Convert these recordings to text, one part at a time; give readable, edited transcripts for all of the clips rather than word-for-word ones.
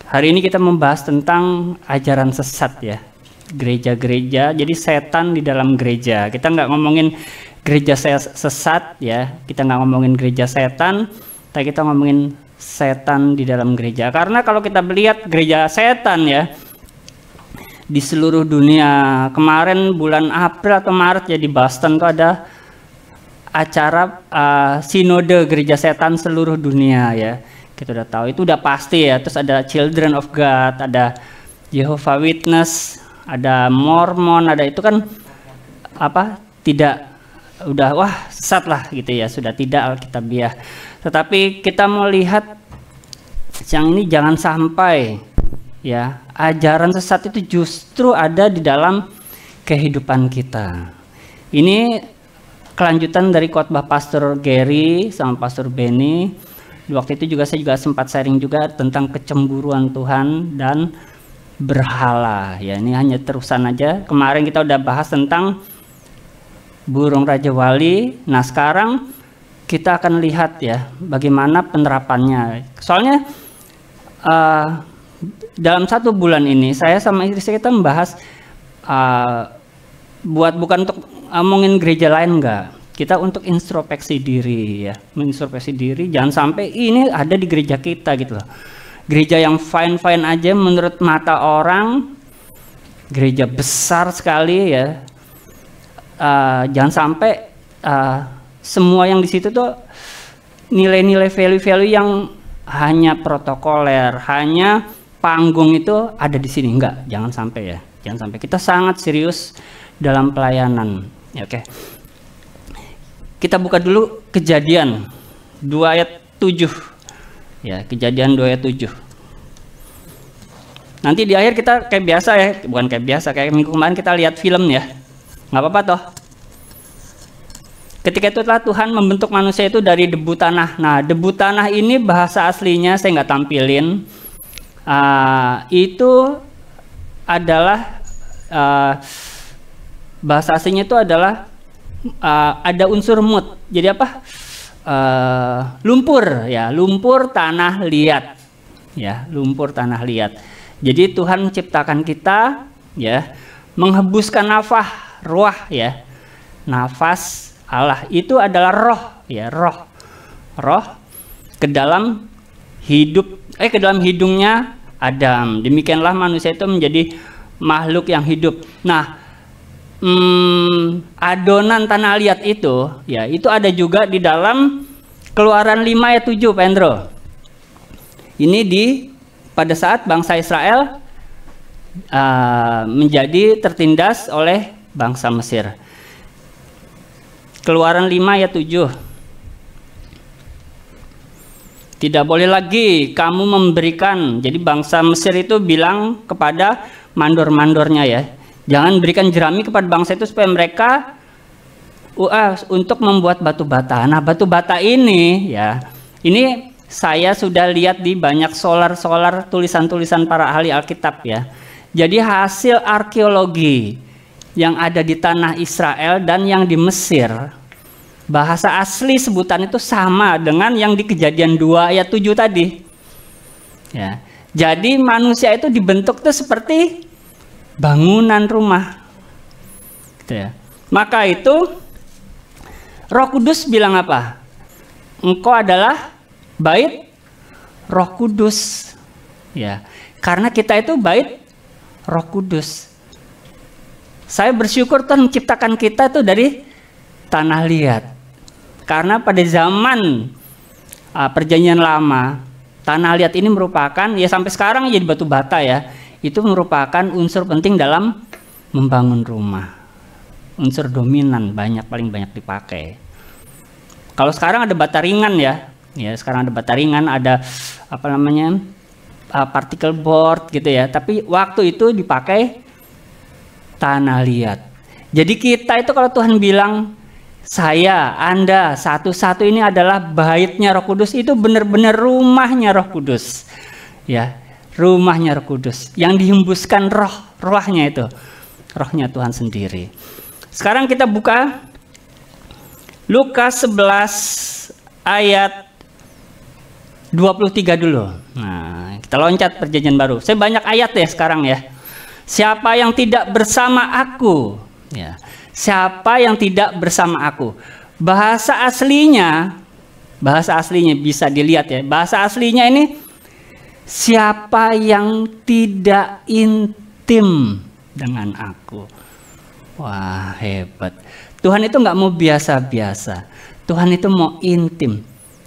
Hari ini kita membahas tentang ajaran sesat ya, gereja-gereja. Jadi setan di dalam gereja. Kita nggak ngomongin gereja sesat ya, kita nggak ngomongin gereja setan, tapi kita ngomongin setan di dalam gereja. Karena kalau kita melihat gereja setan ya di seluruh dunia, kemarin bulan April atau Maret ya di Boston tuh ada acara sinode gereja setan seluruh dunia ya. Kita udah tahu itu udah pasti ya. Terus ada Children of God, ada Jehovah Witness, ada Mormon, ada itu kan apa? Tidak udah wah sesat lah gitu ya, sudah tidak alkitabiah. Tetapi kita mau lihat yang ini jangan sampai ya ajaran sesat itu justru ada di dalam kehidupan kita. Ini kelanjutan dari khotbah Pastor Gary sama Pastor Benny. Waktu itu saya juga sempat sharing juga tentang kecemburuan Tuhan dan berhala ya. Ini hanya terusan aja. Kemarin kita udah bahas tentang burung Raja Wali. Nah sekarang kita akan lihat ya bagaimana penerapannya. Soalnya dalam 1 bulan ini saya sama istri kita membahas bukan untuk ngomongin gereja lain enggak. Kita untuk introspeksi diri ya, mengintrospeksi diri, jangan sampai ini ada di gereja kita gitu loh. Gereja yang fine-fine aja menurut mata orang, gereja besar sekali ya. Jangan sampai semua yang di situ tuh nilai-nilai value-value yang hanya protokoler, hanya panggung itu ada di sini, enggak, jangan sampai ya. Jangan sampai, kita sangat serius dalam pelayanan. Ya, oke. Kita buka dulu Kejadian 2 ayat 7. Ya, Kejadian 2 ayat 7. Nanti di akhir kita kayak biasa ya, bukan kayak biasa, kayak minggu kemarin kita lihat film ya. Nggak apa-apa toh. Ketika itu telah Tuhan membentuk manusia itu dari debu tanah. Nah, debu tanah ini bahasa aslinya saya nggak tampilin. Itu adalah bahasa aslinya itu adalah ada unsur mut. Jadi apa? Lumpur ya, lumpur tanah liat. Ya, lumpur tanah liat. Jadi Tuhan menciptakan kita ya, menghembuskan nafas ruah ya. Nafas Allah itu adalah roh ya, roh. Roh ke dalam ke dalam hidungnya Adam. Demikianlah manusia itu menjadi makhluk yang hidup. Nah, adonan tanah liat itu ya, itu ada juga di dalam Keluaran 5 ayat 7 Pendro. Ini pada saat bangsa Israel menjadi tertindas oleh bangsa Mesir. Keluaran 5 ayat 7. Tidak boleh lagi kamu memberikan, jadi bangsa Mesir itu bilang kepada mandor-mandornya ya, jangan berikan jerami kepada bangsa itu supaya mereka untuk membuat batu bata. Nah, batu bata ini ya, ini saya sudah lihat di banyak solar tulisan-tulisan para ahli Alkitab ya. Jadi hasil arkeologi yang ada di tanah Israel dan yang di Mesir, bahasa asli sebutan itu sama dengan yang di Kejadian 2 ayat 7 tadi. Ya. Jadi manusia itu dibentuk tuh seperti bangunan rumah, gitu ya. Maka itu Roh Kudus bilang apa? Engkau adalah bait Roh Kudus, ya. Karena kita itu bait Roh Kudus. Saya bersyukur Tuhan menciptakan kita itu dari tanah liat. Karena pada zaman Perjanjian Lama, tanah liat ini merupakan ya sampai sekarang jadi batu bata ya. Itu merupakan unsur penting dalam membangun rumah. Unsur dominan paling banyak dipakai. Kalau sekarang ada bata ringan ya. Ya, sekarang ada bata ringan, ada apa namanya? Particle board gitu ya. Tapi waktu itu dipakai tanah liat. Jadi kita itu kalau Tuhan bilang saya, Anda, satu-satu ini adalah baitnya Roh Kudus, itu benar-benar rumahnya Roh Kudus. Ya. Rumahnya Roh Kudus yang dihembuskan rohnya itu, rohnya Tuhan sendiri. Sekarang kita buka Lukas 11 ayat 23 dulu. Nah, kita loncat perjanjian baru. Saya banyak ayat ya sekarang ya. Siapa yang tidak bersama aku, ya. Siapa yang tidak bersama aku. Bahasa aslinya bisa dilihat ya. Bahasa aslinya ini siapa yang tidak intim dengan aku. Wah, hebat. Tuhan itu nggak mau biasa-biasa. Tuhan itu mau intim.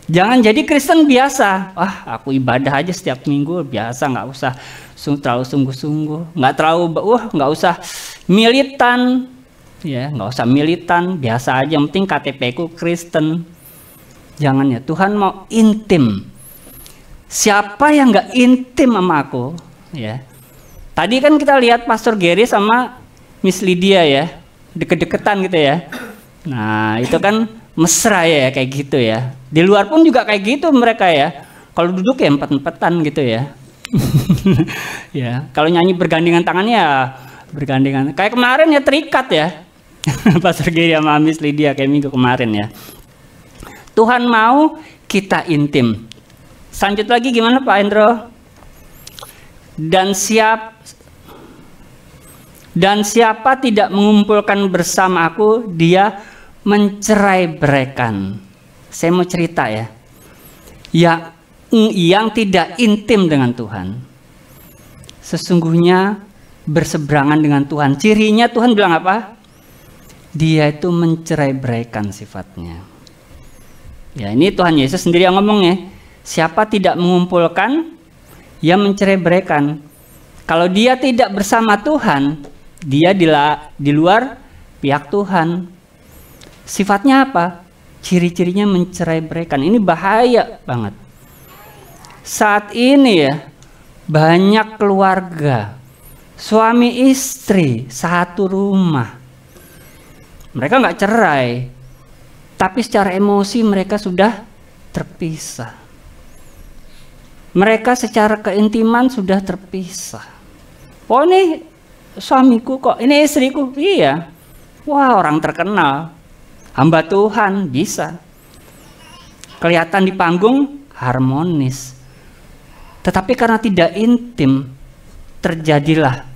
Jangan jadi Kristen biasa. Wah, aku ibadah aja setiap minggu biasa, nggak usah terlalu sungguh-sungguh, nggak usah militan, ya, nggak usah militan, biasa aja. Yang penting KTP ku Kristen. Jangan ya. Tuhan mau intim. Siapa yang nggak intim sama aku, ya? Tadi kan kita lihat Pastor Gary sama Miss Lydia ya, deket-deketan gitu ya. Nah, itu kan mesra ya kayak gitu ya. Di luar pun juga kayak gitu mereka ya. Kalau duduk ya empet-empetan gitu ya. Ya, kalau nyanyi bergandengan tangannya ya bergandengan. Kayak kemarin ya terikat ya. Pastor Gary sama Miss Lydia kayak minggu kemarin ya. Tuhan mau kita intim. Lanjut lagi gimana Pak Endro? Dan siapa tidak mengumpulkan bersama aku, dia mencerai-beraikan. Saya mau cerita ya. Yang tidak intim dengan Tuhan, sesungguhnya berseberangan dengan Tuhan. Cirinya Tuhan bilang apa? Dia itu mencerai-beraikan sifatnya. Ya, ini Tuhan Yesus sendiri yang ngomongnya. Siapa tidak mengumpulkan, ia mencerai-beraikan. Kalau dia tidak bersama Tuhan, dia di luar pihak Tuhan. Sifatnya apa? Ciri-cirinya mencerai-beraikan. Ini bahaya banget. Saat ini ya, banyak keluarga, suami istri satu rumah. Mereka nggak cerai, tapi secara emosi mereka sudah terpisah. Mereka secara keintiman sudah terpisah. Oh, ini suamiku kok, ini istriku. Iya. Wah, orang terkenal, hamba Tuhan, bisa kelihatan di panggung harmonis. Tetapi karena tidak intim, terjadilah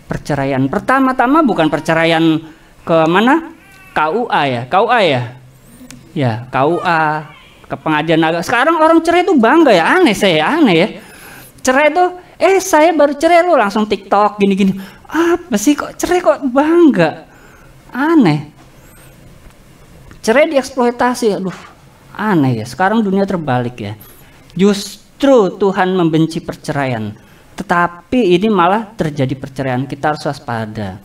perceraian. Pertama-tama bukan perceraian ke mana? KUA ya, KUA ya. Ya, KUA, ke pengadilan agama. Sekarang orang cerai itu bangga ya, aneh ya. Cerai itu, saya baru cerai lu langsung TikTok gini-gini. Apa sih kok cerai kok bangga? Aneh. Cerai dieksploitasi, aduh, aneh ya. Sekarang dunia terbalik ya. Justru Tuhan membenci perceraian, tetapi ini malah terjadi perceraian. Kita harus waspada.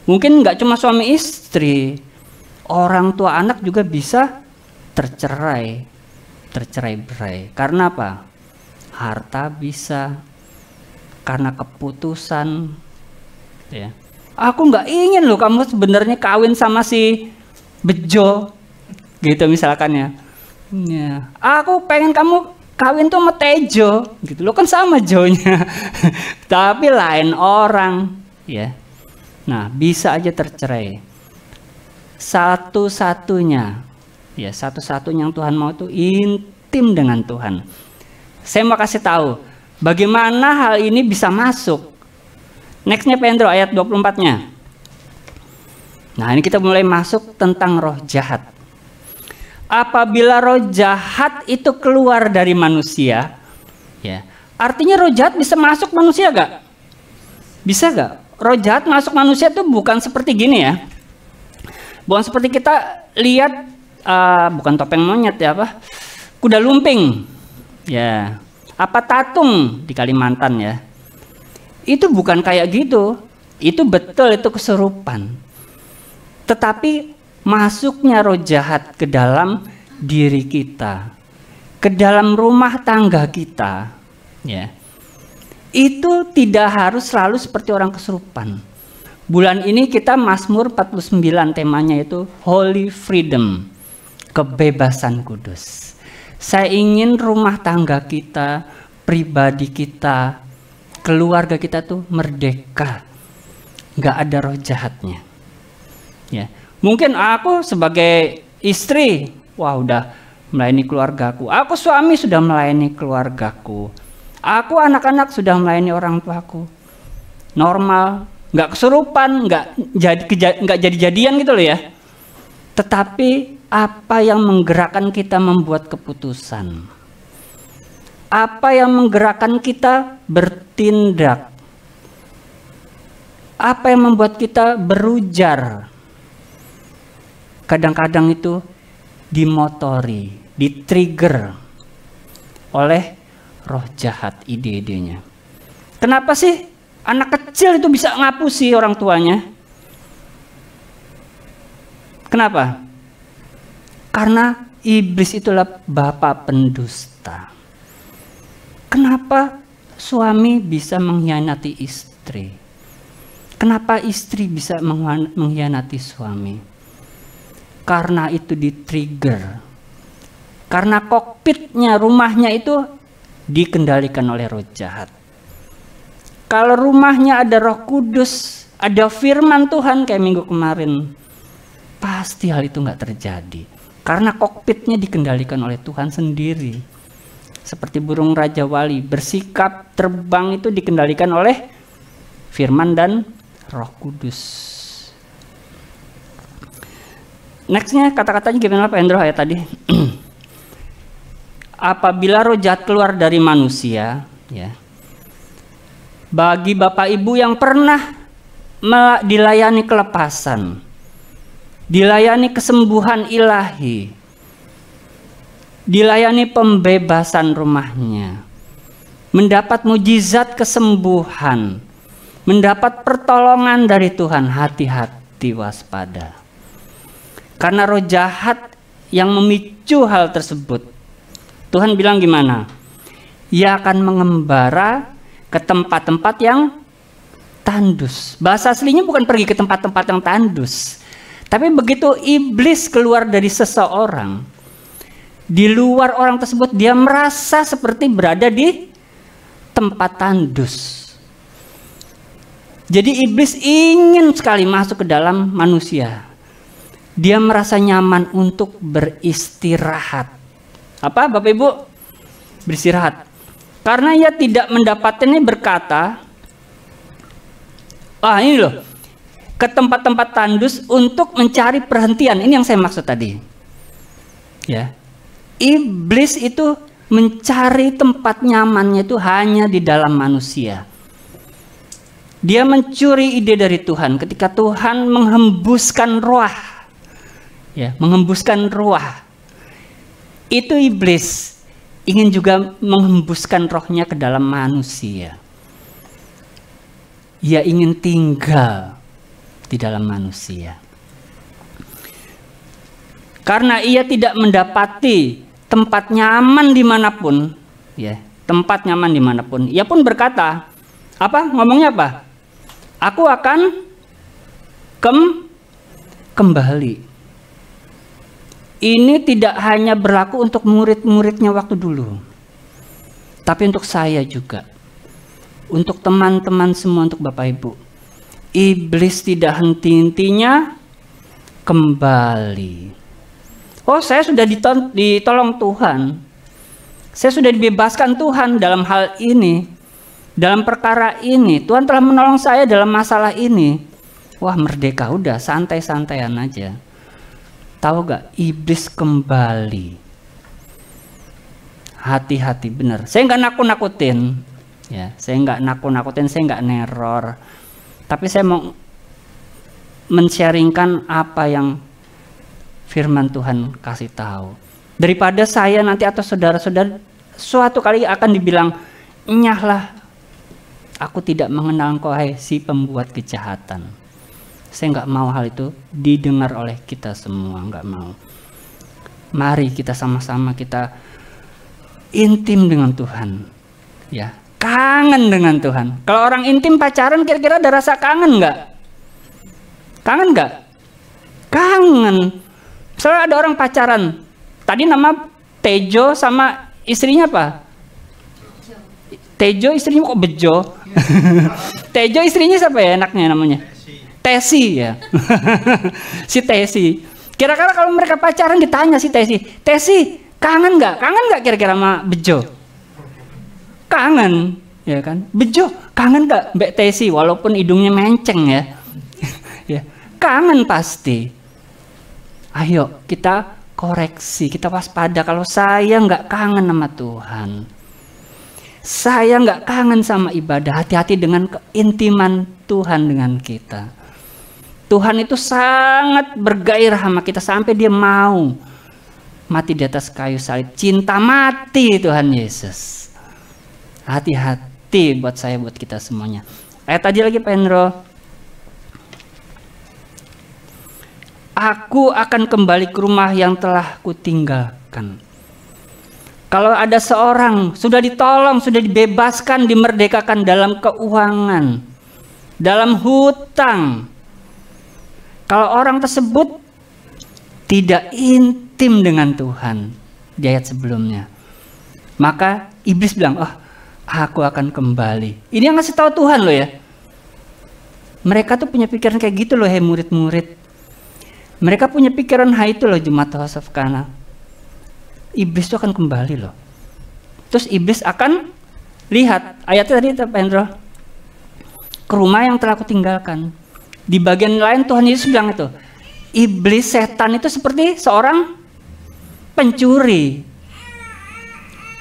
Mungkin nggak cuma suami istri, orang tua anak juga bisa tercerai-berai. Karena apa? Harta bisa, karena keputusan. Ya. Aku nggak ingin loh kamu sebenarnya kawin sama si Bejo, gitu misalkan ya. Ya. Aku pengen kamu kawin tuh sama Tejo, gitu loh, kan sama Jonya, tapi lain orang, ya. Nah, bisa aja tercerai. Satu-satunya yang Tuhan mau tuh intim dengan Tuhan. Saya mau kasih tahu bagaimana hal ini bisa masuk. Nextnya Pendro ayat 24-nya. Nah, ini kita mulai masuk tentang roh jahat. Apabila roh jahat itu keluar dari manusia, ya, artinya roh jahat bisa masuk manusia gak? Bisa gak? Roh jahat masuk manusia itu bukan seperti gini ya. Bukan seperti kita lihat, bukan topeng monyet ya, apa? Kuda lumping, ya. Apa tatung di Kalimantan ya. Itu bukan kayak gitu. Itu betul, itu kesurupan. Tetapi masuknya roh jahat ke dalam diri kita, ke dalam rumah tangga kita, ya, itu tidak harus selalu seperti orang kesurupan. Bulan ini kita Mazmur 49 temanya itu Holy Freedom, kebebasan kudus. Saya ingin rumah tangga kita, pribadi kita, keluarga kita tuh merdeka, nggak ada roh jahatnya. Ya. Mungkin aku sebagai istri, wah udah melayani keluargaku. Aku suami sudah melayani keluargaku. Aku anak-anak sudah melayani orang tuaku. Normal, nggak kesurupan, nggak jadi-jadian gitu loh ya. Tetapi apa yang menggerakkan kita membuat keputusan? Apa yang menggerakkan kita bertindak? Apa yang membuat kita berujar? Kadang-kadang itu dimotori, di-trigger oleh roh jahat, ide-idenya. Kenapa sih anak kecil itu bisa ngapusi orang tuanya? Kenapa? Karena iblis itulah bapa pendusta. Kenapa suami bisa mengkhianati istri? Kenapa istri bisa mengkhianati suami? Karena itu di-trigger. Karena kokpitnya, rumahnya itu dikendalikan oleh roh jahat. Kalau rumahnya ada Roh Kudus, ada firman Tuhan kayak minggu kemarin, pasti hal itu nggak terjadi. Karena kokpitnya dikendalikan oleh Tuhan sendiri. Seperti burung Raja Wali, bersikap terbang itu dikendalikan oleh firman dan Roh Kudus. Nextnya kata-katanya gimana Pak Hendro ayat tadi? Apabila roh jahat keluar dari manusia, ya, bagi Bapak Ibu yang pernah dilayani kelepasan, dilayani kesembuhan ilahi, dilayani pembebasan rumahnya, mendapat mujizat kesembuhan, mendapat pertolongan dari Tuhan, hati-hati, waspada. Karena roh jahat yang memicu hal tersebut, Tuhan bilang gimana? Ia akan mengembara ke tempat-tempat yang tandus. Bahasa aslinya bukan pergi ke tempat-tempat yang tandus, tapi begitu iblis keluar dari seseorang, di luar orang tersebut dia merasa seperti berada di tempat tandus. Jadi iblis ingin sekali masuk ke dalam manusia. Dia merasa nyaman untuk beristirahat. Apa Bapak Ibu? Beristirahat. Karena ia tidak mendapatkannya berkata, ini loh, ke tempat-tempat tandus untuk mencari perhentian. Ini yang saya maksud tadi. Ya. Iblis itu mencari tempat nyamannya itu hanya di dalam manusia. Dia mencuri ide dari Tuhan ketika Tuhan menghembuskan ruah. Ya, menghembuskan ruah. Itu iblis ingin juga menghembuskan rohnya ke dalam manusia. Ia ingin tinggal di dalam manusia. Karena ia tidak mendapati tempat nyaman dimanapun, ya, tempat nyaman dimanapun, ia pun berkata, ngomongnya apa? Aku akan kembali. Ini tidak hanya berlaku untuk murid-muridnya waktu dulu, tapi untuk saya juga, untuk teman-teman semua, untuk Bapak Ibu. Iblis tidak henti-hentinya kembali. Oh, saya sudah ditolong Tuhan, saya sudah dibebaskan Tuhan dalam hal ini, dalam perkara ini. Tuhan telah menolong saya dalam masalah ini. Wah, merdeka, udah santai-santaian aja. Tahu gak, iblis kembali. Hati-hati, benar. Saya nggak nakut-nakutin, ya. Saya nggak nakut-nakutin, saya nggak neror. Tapi saya mau men-sharingkan apa yang firman Tuhan kasih tahu. Daripada saya nanti atau saudara-saudara suatu kali akan dibilang, nyahlah, aku tidak mengenal engkau, hai si pembuat kejahatan. Saya nggak mau hal itu didengar oleh kita semua, nggak mau. Mari kita sama-sama kita intim dengan Tuhan, ya, kangen dengan Tuhan. Kalau orang intim pacaran, kira-kira ada rasa kangen nggak? Kangen nggak? Kangen. Misalnya ada orang pacaran, tadi nama Tejo sama istrinya apa? Tejo istrinya kok Bejo? Tejo istrinya siapa ya enaknya namanya? Tesi ya. Si Tesi. Kira-kira kalau mereka pacaran ditanya si Tesi, Kangen nggak? Kangen nggak kira-kira sama Bejo? Kangen, ya kan? Bejo, kangen nggak Mbak Tesi? Walaupun hidungnya menceng ya, ya kangen pasti. Ayo kita koreksi, kita waspada. Kalau saya nggak kangen sama Tuhan, saya nggak kangen sama ibadah, hati-hati dengan keintiman Tuhan dengan kita. Tuhan itu sangat bergairah sama kita sampai dia mau mati di atas kayu salib. Cinta mati Tuhan Yesus. Hati-hati buat saya, buat kita semuanya. Ayat tadi lagi Pak Hendro. Aku akan kembali ke rumah yang telah kutinggalkan. Kalau ada seorang sudah ditolong, sudah dibebaskan, dimerdekakan dalam keuangan, dalam hutang, kalau orang tersebut tidak intim dengan Tuhan di ayat sebelumnya, maka iblis bilang, oh aku akan kembali. Ini yang ngasih tahu Tuhan loh ya. Mereka tuh punya pikiran kayak gitu loh, hei murid-murid. Mereka punya pikiran itu loh, Jemaat Hoshafkana. Iblis itu akan kembali loh. Terus iblis akan lihat, ayatnya tadi Pak Hendro, ke rumah yang telah kutinggalkan. Di bagian lain Tuhan Yesus bilang itu, iblis, setan itu seperti seorang pencuri.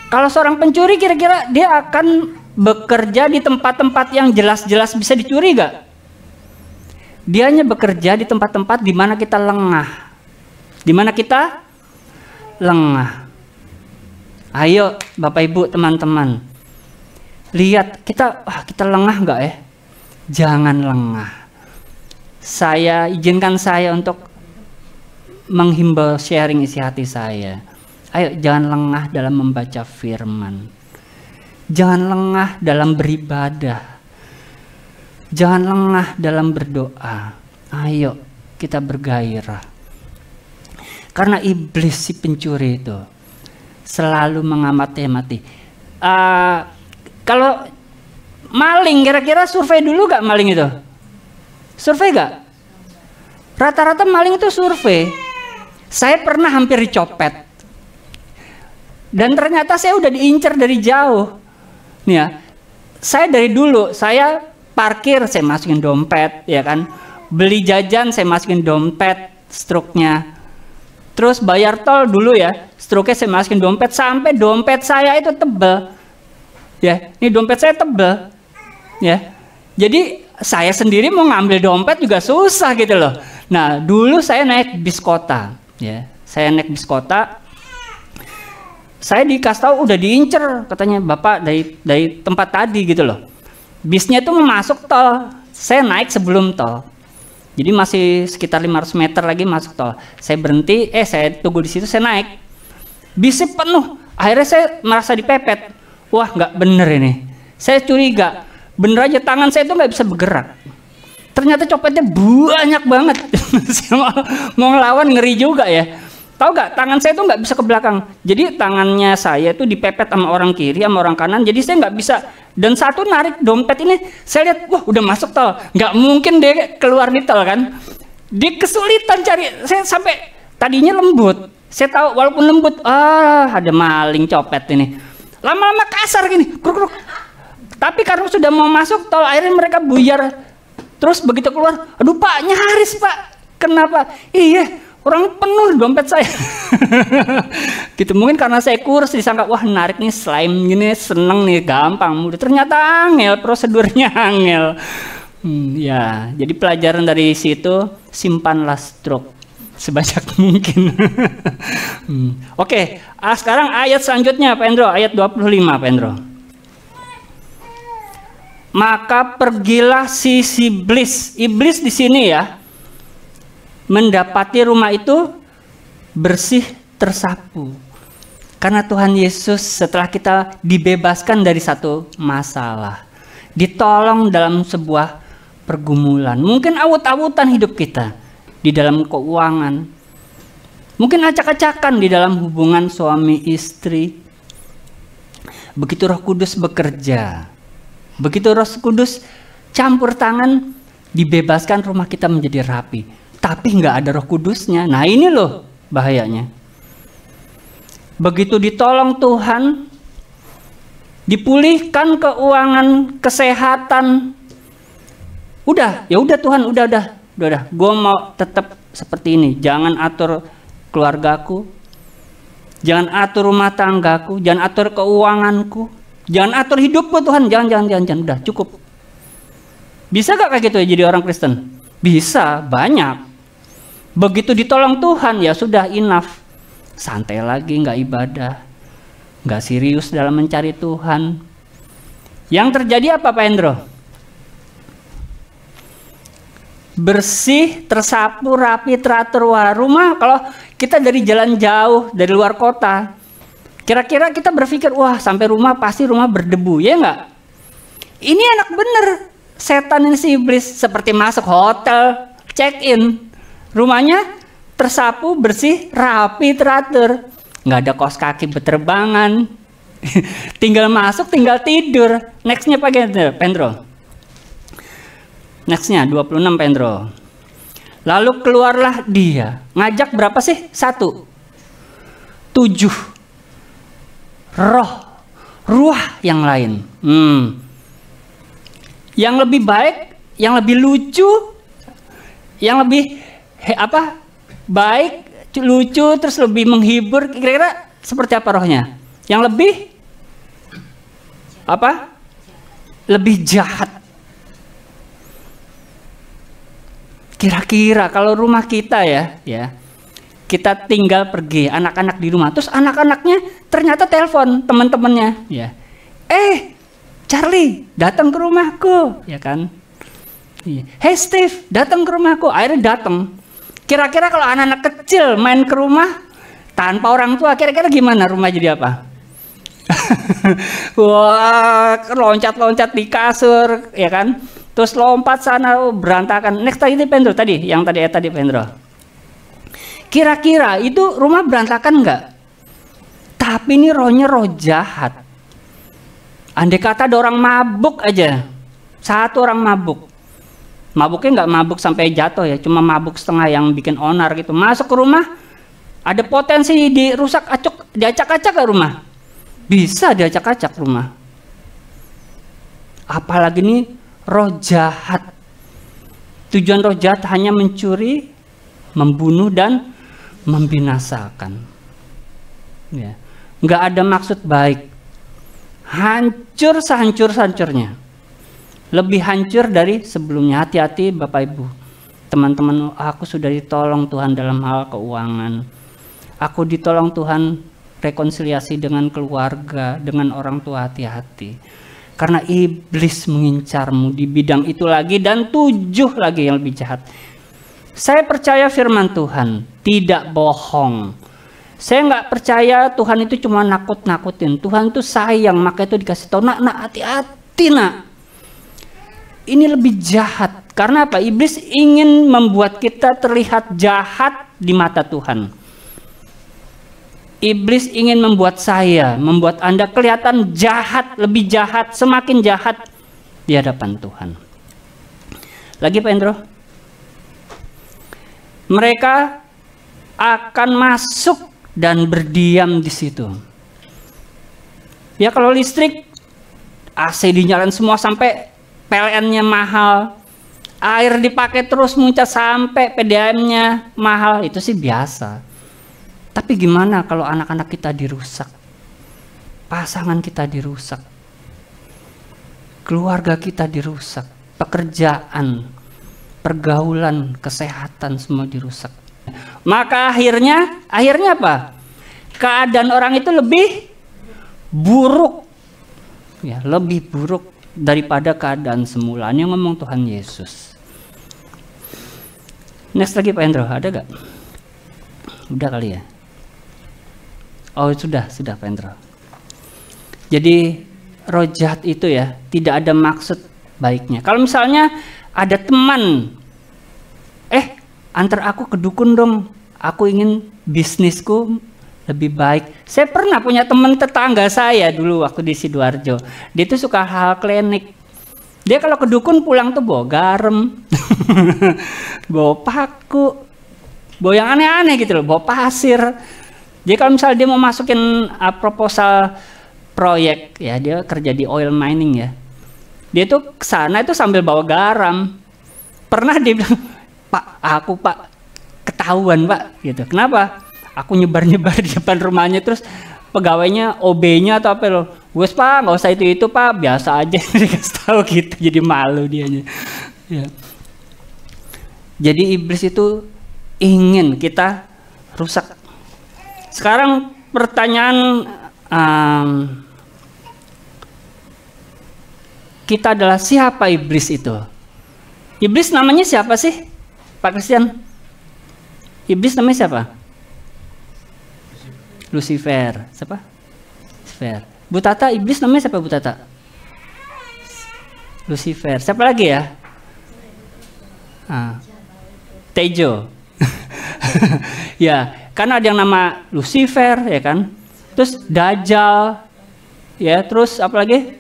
Kalau seorang pencuri kira-kira dia akan bekerja di tempat-tempat yang jelas-jelas bisa dicuri gak? Dia hanya bekerja di tempat-tempat di mana kita lengah. Di mana kita lengah. Ayo Bapak Ibu teman-teman, lihat kita lengah gak ya? Jangan lengah. Izinkan saya untuk menghimbau sharing isi hati saya. Ayo jangan lengah dalam membaca firman. Jangan lengah dalam beribadah. Jangan lengah dalam berdoa. Ayo kita bergairah. Karena iblis si pencuri itu selalu mengamati-amati. Kalau maling, kira-kira survei dulu gak maling itu? Survei gak? Rata-rata maling itu survei. Saya pernah hampir dicopet. Dan ternyata saya udah diincar dari jauh. Nih ya, saya dari dulu, saya parkir, saya masukin dompet, ya kan. Beli jajan, saya masukin dompet, struknya. Terus bayar tol dulu ya, struknya saya masukin dompet, sampai dompet saya itu tebal. Ya, ini dompet saya tebal. Ya, jadi saya sendiri mau ngambil dompet juga susah gitu loh. Nah, dulu saya naik bis kota, ya. Saya naik bis kota. Saya dikasih tahu udah diincer, katanya Bapak dari tempat tadi gitu loh. Bisnya itu mau masuk tol. Saya naik sebelum tol. Jadi masih sekitar 500 meter lagi masuk tol. Saya berhenti, saya tunggu di situ, saya naik. Bisnya penuh. Akhirnya saya merasa dipepet. Wah, nggak bener ini. Saya curiga. Bener aja tangan saya itu nggak bisa bergerak. Ternyata copetnya banyak banget. Mau ngelawan ngeri juga ya. Tahu gak, tangan saya itu nggak bisa ke belakang. Jadi tangannya saya itu dipepet sama orang kiri sama orang kanan. Jadi saya nggak bisa. Dan satu narik dompet ini, saya lihat, wah udah masuk tol. Nggak mungkin dia keluar di tol kan. Dia kesulitan cari. Saya sampai tadinya lembut. Saya tahu walaupun lembut, ada maling copet ini. Lama-lama kasar gini, kruk-kruk. Tapi karena sudah mau masuk tol, akhirnya mereka buyar. Terus begitu keluar, aduh Pak, nyaris Pak. Kenapa? Iya, orang penuh dompet saya. Gitu, mungkin karena saya kurus disangka, wah narik nih slime gini, seneng nih, gampang, mudah. Ternyata angel, prosedurnya angel. Ya, jadi pelajaran dari situ, simpanlah struk sebanyak mungkin. Oke, sekarang ayat selanjutnya Pak Endro, ayat 25 Pak Endro. Maka pergilah si iblis di sini ya, mendapati rumah itu bersih tersapu. Karena Tuhan Yesus setelah kita dibebaskan dari satu masalah, ditolong dalam sebuah pergumulan, mungkin awut-awutan hidup kita di dalam keuangan, mungkin acak-acakan di dalam hubungan suami istri. Begitu Roh Kudus bekerja, begitu Roh Kudus campur tangan, dibebaskan, rumah kita menjadi rapi. Tapi nggak ada Roh Kudusnya. Nah ini loh bahayanya. Begitu ditolong Tuhan, dipulihkan keuangan, kesehatan, ya udah Tuhan, udah. Gue mau tetap seperti ini. Jangan atur keluargaku, jangan atur rumah tanggaku, jangan atur keuanganku, jangan atur hidupku Tuhan, jangan, udah cukup. Bisa gak kayak gitu ya jadi orang Kristen? Bisa, banyak. Begitu ditolong Tuhan, ya sudah, enough. Santai lagi, nggak ibadah, nggak serius dalam mencari Tuhan. Yang terjadi apa Pak Hendro? Bersih, tersapu, rapi, teratur. Wah, rumah kalau kita dari jalan jauh, dari luar kota, kira-kira kita berpikir, wah sampai rumah pasti rumah berdebu, ya nggak? Ini enak bener. Setan ini si iblis seperti masuk hotel, check in, rumahnya tersapu, bersih, rapi, teratur. Nggak ada kaos kaki berterbangan. Tinggal masuk, tinggal tidur. Nextnya Pak Pendro. Nextnya 26 Pendro. Lalu keluarlah dia. Ngajak berapa sih? 1. 7. Ruah yang lain. Yang lebih baik, yang lebih lucu, yang lebih baik, lucu, terus lebih menghibur, kira-kira seperti apa rohnya? Yang lebih lebih jahat. Kira-kira kalau rumah kita ya, kita tinggal pergi, anak-anak di rumah, terus anak-anaknya ternyata telepon teman-temannya, ya. Charlie, datang ke rumahku, ya kan? Hey Steve, datang ke rumahku. Akhirnya datang. Kira-kira kalau anak-anak kecil main ke rumah tanpa orang tua, kira-kira gimana rumah jadi apa? Wah, loncat-loncat di kasur, ya kan? Terus lompat sana, berantakan. Next tadi Pendro, yang tadi Pendro. Kira-kira itu rumah berantakan nggak? Tapi ini rohnya roh jahat. Andai kata ada orang mabuk aja, 1 orang mabuk. Mabuknya nggak mabuk sampai jatuh ya, cuma mabuk setengah yang bikin onar gitu. Masuk ke rumah, ada potensi diacak-acak ke rumah. Bisa diacak-acak rumah. Apalagi ini roh jahat. Tujuan roh jahat hanya mencuri, membunuh, dan membinasakan. Ya. Nggak ada maksud baik. Hancur sehancur-hancurnya. Lebih hancur dari sebelumnya. Hati-hati Bapak Ibu, teman-teman. Aku sudah ditolong Tuhan dalam hal keuangan. Aku ditolong Tuhan rekonsiliasi dengan keluarga, dengan orang tua. Hati-hati. Karena iblis mengincarmu di bidang itu lagi, dan 7 lagi yang lebih jahat. Saya percaya firman Tuhan tidak bohong. Saya nggak percaya Tuhan itu cuma nakut-nakutin. Tuhan itu sayang, maka itu dikasih tahu, nak hati-hati nak. Ini lebih jahat. Karena apa? Iblis ingin membuat kita terlihat jahat di mata Tuhan. Iblis ingin membuat membuat Anda kelihatan jahat, lebih jahat, semakin jahat di hadapan Tuhan. Lagi Pak Hendro. Mereka akan masuk dan berdiam di situ. Ya kalau listrik, AC dinyalain semua sampai PLN-nya mahal, air dipakai terus muncul sampai PDAM-nya mahal, itu sih biasa. Tapi gimana kalau anak-anak kita dirusak, pasangan kita dirusak, keluarga kita dirusak, pekerjaan, pergaulan, kesehatan semua dirusak. Maka akhirnya apa? Keadaan orang itu lebih buruk, ya, lebih buruk daripada keadaan semula. Ini yang ngomong Tuhan Yesus. Next lagi Pak Hendro, ada gak? Udah kali ya? Oh sudah Pak Hendro. Jadi roh jahat itu ya tidak ada maksud baiknya. Kalau misalnya ada teman, antar aku ke dukun dong, aku ingin bisnisku lebih baik. Saya pernah punya teman tetangga saya dulu waktu di Sidoarjo. Dia tuh suka hal klinik. Dia kalau ke dukun pulang tuh bawa garam, bawa paku, bawa yang aneh-aneh gitu loh, bawa pasir. Jadi kalau misalnya dia mau masukin proposal proyek, ya dia kerja di oil mining ya, dia tuh kesana itu sambil bawa garam. Pernah dia bilang, Pak ketahuan Pak, gitu. Kenapa? Aku nyebar-nyebar di depan rumahnya, terus pegawainya OB-nya atau apa loh, wes Pak nggak usah itu Pak, biasa aja. Dikasih tahu gitu, jadi malu dianya. Ya. Jadi iblis itu ingin kita rusak. Sekarang pertanyaan kita adalah, siapa iblis itu? Iblis namanya siapa sih, Pak Christian? Iblis namanya siapa? Lucifer. Siapa? Lucifer. Bu Tata, iblis namanya siapa Bu Tata? Lucifer. Siapa lagi ya? Tejo. Ya, karena ada yang nama Lucifer ya kan. Terus Dajjal. Ya, terus apa lagi?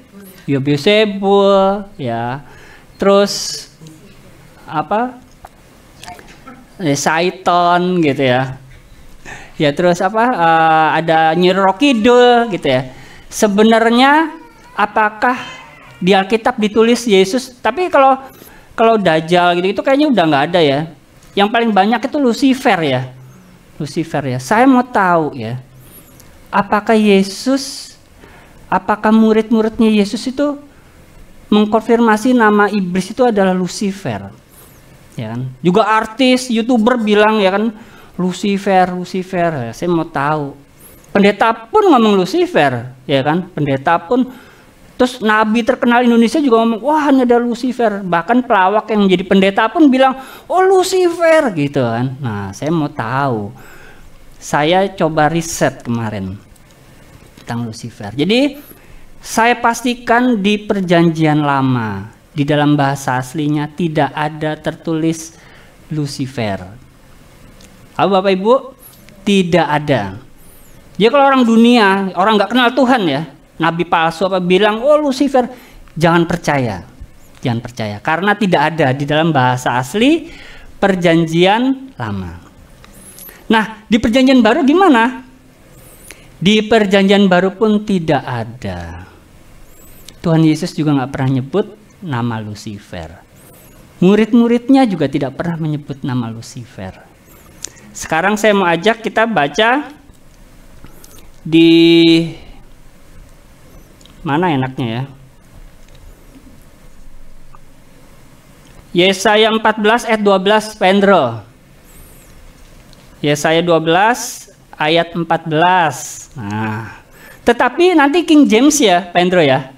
Ya Beelzebul ya. Terus apa? Satan gitu ya. Ya terus apa? Ada Nyi Roro Kidul gitu ya. Sebenarnya apakah di Alkitab ditulis Yesus? Tapi kalau Dajjal gitu itu kayaknya udah nggak ada ya. Yang paling banyak itu Lucifer ya. Lucifer ya. Saya mau tahu ya. Apakah murid-muridnya Yesus itu mengkonfirmasi nama iblis itu adalah Lucifer? Ya kan? Juga artis, YouTuber bilang ya kan, Lucifer. Ya, saya mau tahu. Pendeta pun ngomong Lucifer, ya kan? Pendeta pun. Terus nabi terkenal Indonesia juga ngomong, wah ini ada Lucifer. Bahkan pelawak yang jadi pendeta pun bilang, oh Lucifer gitu kan. Nah, saya mau tahu. Saya coba riset kemarin tentang Lucifer. Jadi saya pastikan di Perjanjian Lama, di dalam bahasa aslinya tidak ada tertulis Lucifer. Bapak Ibu, tidak ada. Jadi kalau orang dunia, orang nggak kenal Tuhan ya, nabi palsu apa bilang, oh Lucifer, jangan percaya. Jangan percaya, karena tidak ada di dalam bahasa asli Perjanjian Lama. Nah, di Perjanjian Baru gimana? Di Perjanjian Baru pun tidak ada. Tuhan Yesus juga nggak pernah nyebut nama Lucifer. Murid-muridnya juga tidak pernah menyebut nama Lucifer. Sekarang saya mau ajak kita baca di mana enaknya ya? Yesaya 14 ayat 12, Pendro. Yesaya 12 ayat 14. Nah, tetapi nanti King James ya, Pendro ya.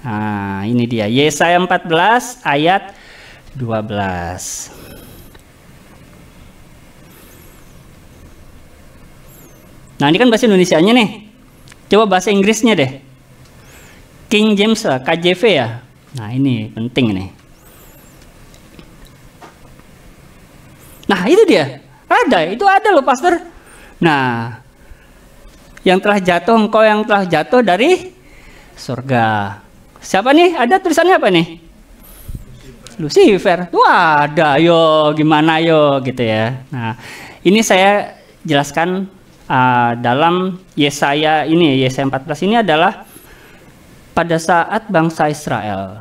Nah, ini dia Yesaya 14 ayat 12. Nah, ini kan bahasa Indonesianya nih. Coba bahasa Inggrisnya deh. King James lah, KJV ya. Nah, ini penting nih. Nah, itu dia. Itu ada loh, Pastor. Nah, yang telah jatuh, engkau yang telah jatuh dari surga. Siapa nih? Ada tulisannya apa nih? Lucifer. Wah, ada. Yo, gimana yo gitu ya. Nah, ini saya jelaskan dalam Yesaya ini, Yesaya 14 ini adalah pada saat bangsa Israel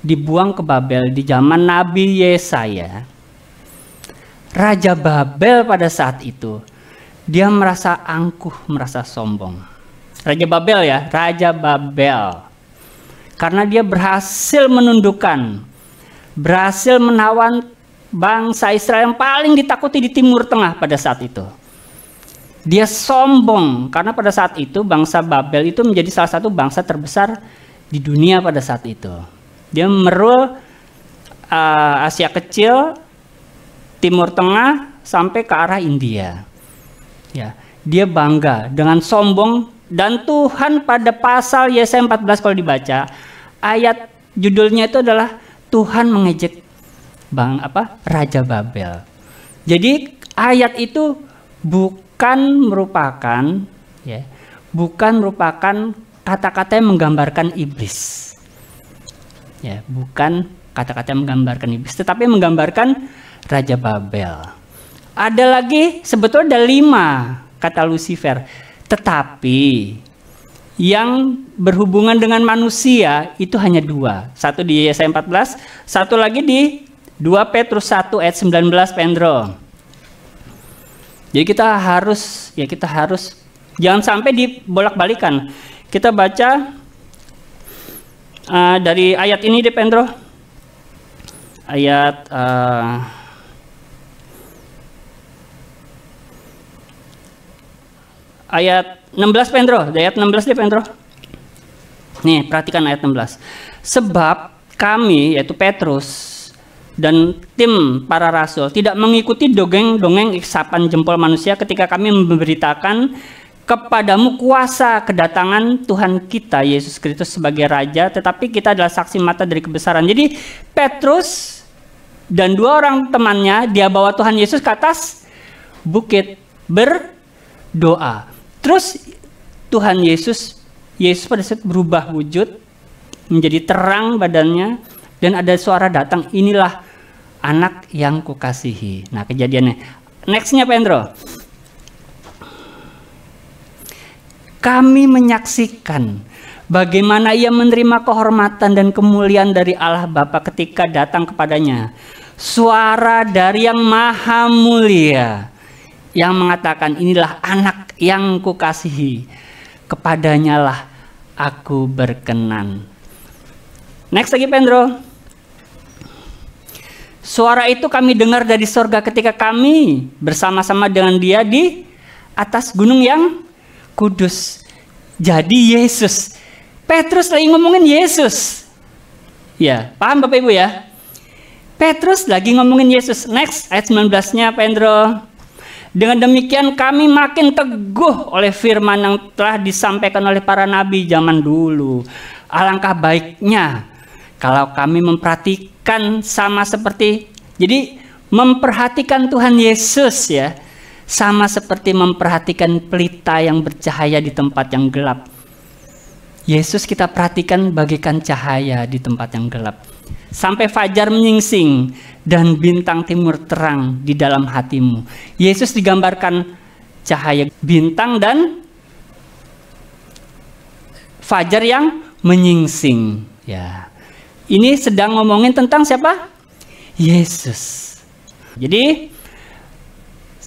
dibuang ke Babel di zaman Nabi Yesaya. Raja Babel pada saat itu dia merasa angkuh, merasa sombong. Raja Babel ya, Raja Babel. Karena dia berhasil menundukkan, berhasil menawan bangsa Israel yang paling ditakuti di Timur Tengah pada saat itu. Dia sombong karena pada saat itu bangsa Babel itu menjadi salah satu bangsa terbesar di dunia pada saat itu. Dia merul Asia Kecil, Timur Tengah sampai ke arah India. Ya, dia bangga dengan sombong. Dan Tuhan pada pasal Yesaya 14 kalau dibaca, ayat judulnya itu adalah Tuhan mengejek Raja Babel. Jadi ayat itu bukan merupakan kata-kata yang menggambarkan iblis. Ya, bukan kata-kata yang menggambarkan iblis, tetapi menggambarkan Raja Babel. Ada lagi, sebetulnya ada 5 kata Lucifer. Tetapi yang berhubungan dengan manusia itu hanya dua. Satu di Yesaya 14, satu lagi di 2 Petrus 1 ayat 19, Pendro. Jadi kita harus jangan sampai dibolak-balikan. Kita baca dari ayat ini deh, Pendro. Ayat ayat 16, Pendro. Ayat 16 deh, Pendro. Nih, perhatikan ayat 16. Sebab kami, yaitu Petrus dan tim para rasul, tidak mengikuti dongeng-dongeng isapan jempol manusia ketika kami memberitakan kepadamu kuasa kedatangan Tuhan kita Yesus Kristus sebagai Raja, tetapi kita adalah saksi mata dari kebesaran. Jadi Petrus dan 2 orang temannya, dia bawa Tuhan Yesus ke atas bukit berdoa. Terus Tuhan Yesus pada saat berubah wujud menjadi terang badannya, dan ada suara datang, inilah anak yang kukasihi. Nah, kejadiannya. Nextnya, Pendro. Kami menyaksikan bagaimana ia menerima kehormatan dan kemuliaan dari Allah Bapa ketika datang kepadanya suara dari yang maha mulia yang mengatakan, inilah anak yang kukasihi, kepadanya lah aku berkenan. Next lagi, Pendro. Suara itu kami dengar dari sorga ketika kami bersama-sama dengan dia di atas gunung yang kudus. Jadi Yesus. Petrus lagi ngomongin Yesus. Ya, paham Bapak Ibu ya? Petrus lagi ngomongin Yesus. Next, ayat 19-nya, Pendro. Dengan demikian kami makin teguh oleh firman yang telah disampaikan oleh para nabi zaman dulu. Alangkah baiknya kalau kami memperhatikan sama seperti, jadi memperhatikan Tuhan Yesus ya, sama seperti memperhatikan pelita yang bercahaya di tempat yang gelap. Yesus kita perhatikan bagaikan cahaya di tempat yang gelap. Sampai fajar menyingsing dan bintang timur terang di dalam hatimu. Yesus digambarkan cahaya bintang dan fajar yang menyingsing. Ya, ini sedang ngomongin tentang siapa? Yesus. Jadi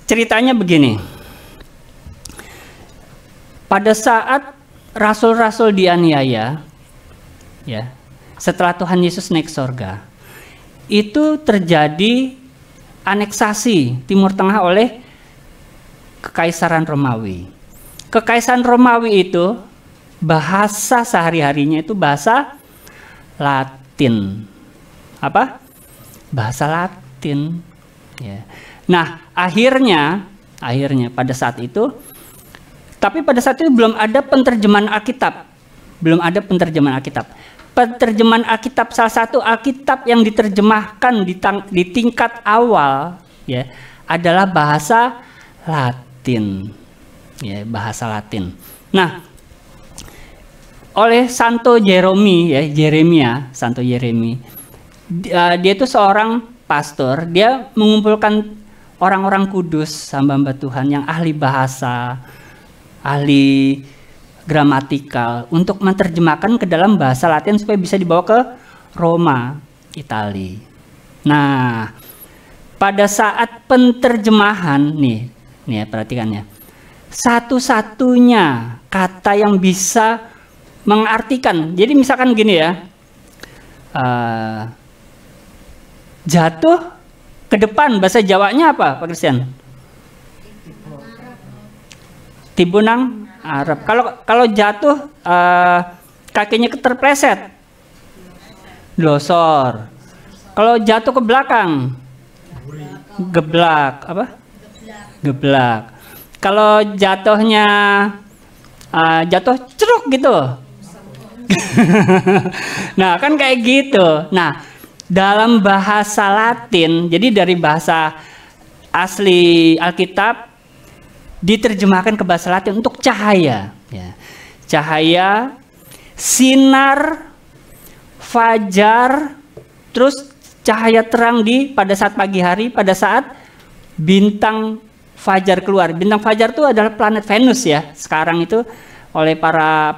ceritanya begini. Pada saat rasul-rasul dianiaya, ya, setelah Tuhan Yesus naik sorga, itu terjadi aneksasi Timur Tengah oleh Kekaisaran Romawi. Kekaisaran Romawi itu bahasa sehari-harinya itu bahasa Latin. Apa? Bahasa Latin. Ya. Nah, akhirnya pada saat itu, tapi pada saat itu belum ada penerjemahan Alkitab. Belum ada penerjemahan Alkitab. Penerjemahan Alkitab, salah satu Alkitab yang diterjemahkan di tingkat awal ya, adalah bahasa Latin. Ya, bahasa Latin. Nah, oleh Santo Jeremy ya, Santo Jeremy. Dia itu seorang pastor, dia mengumpulkan orang-orang kudus, hamba-hamba Tuhan yang ahli bahasa, ahli gramatikal untuk menerjemahkan ke dalam bahasa Latin supaya bisa dibawa ke Roma, Italia. Nah, pada saat penterjemahan nih ya, perhatikan ya. Satu-satunya kata yang bisa mengartikan. Jadi misalkan gini ya. Jatuh ke depan bahasa Jawanya apa, Pak Christian? Tibunang Arab. Kalau jatuh kakinya terpleset, glosor. Kalau jatuh ke belakang, geblak. Apa? Geblak. Kalau jatuhnya jatuh ceruk gitu. Nah, kan kayak gitu. Nah, dalam bahasa Latin, jadi dari bahasa asli Alkitab diterjemahkan ke bahasa Latin untuk cahaya, ya. Cahaya, sinar, fajar, terus cahaya terang pada saat pagi hari, pada saat bintang fajar keluar. Bintang fajar itu adalah planet Venus ya. Sekarang itu oleh para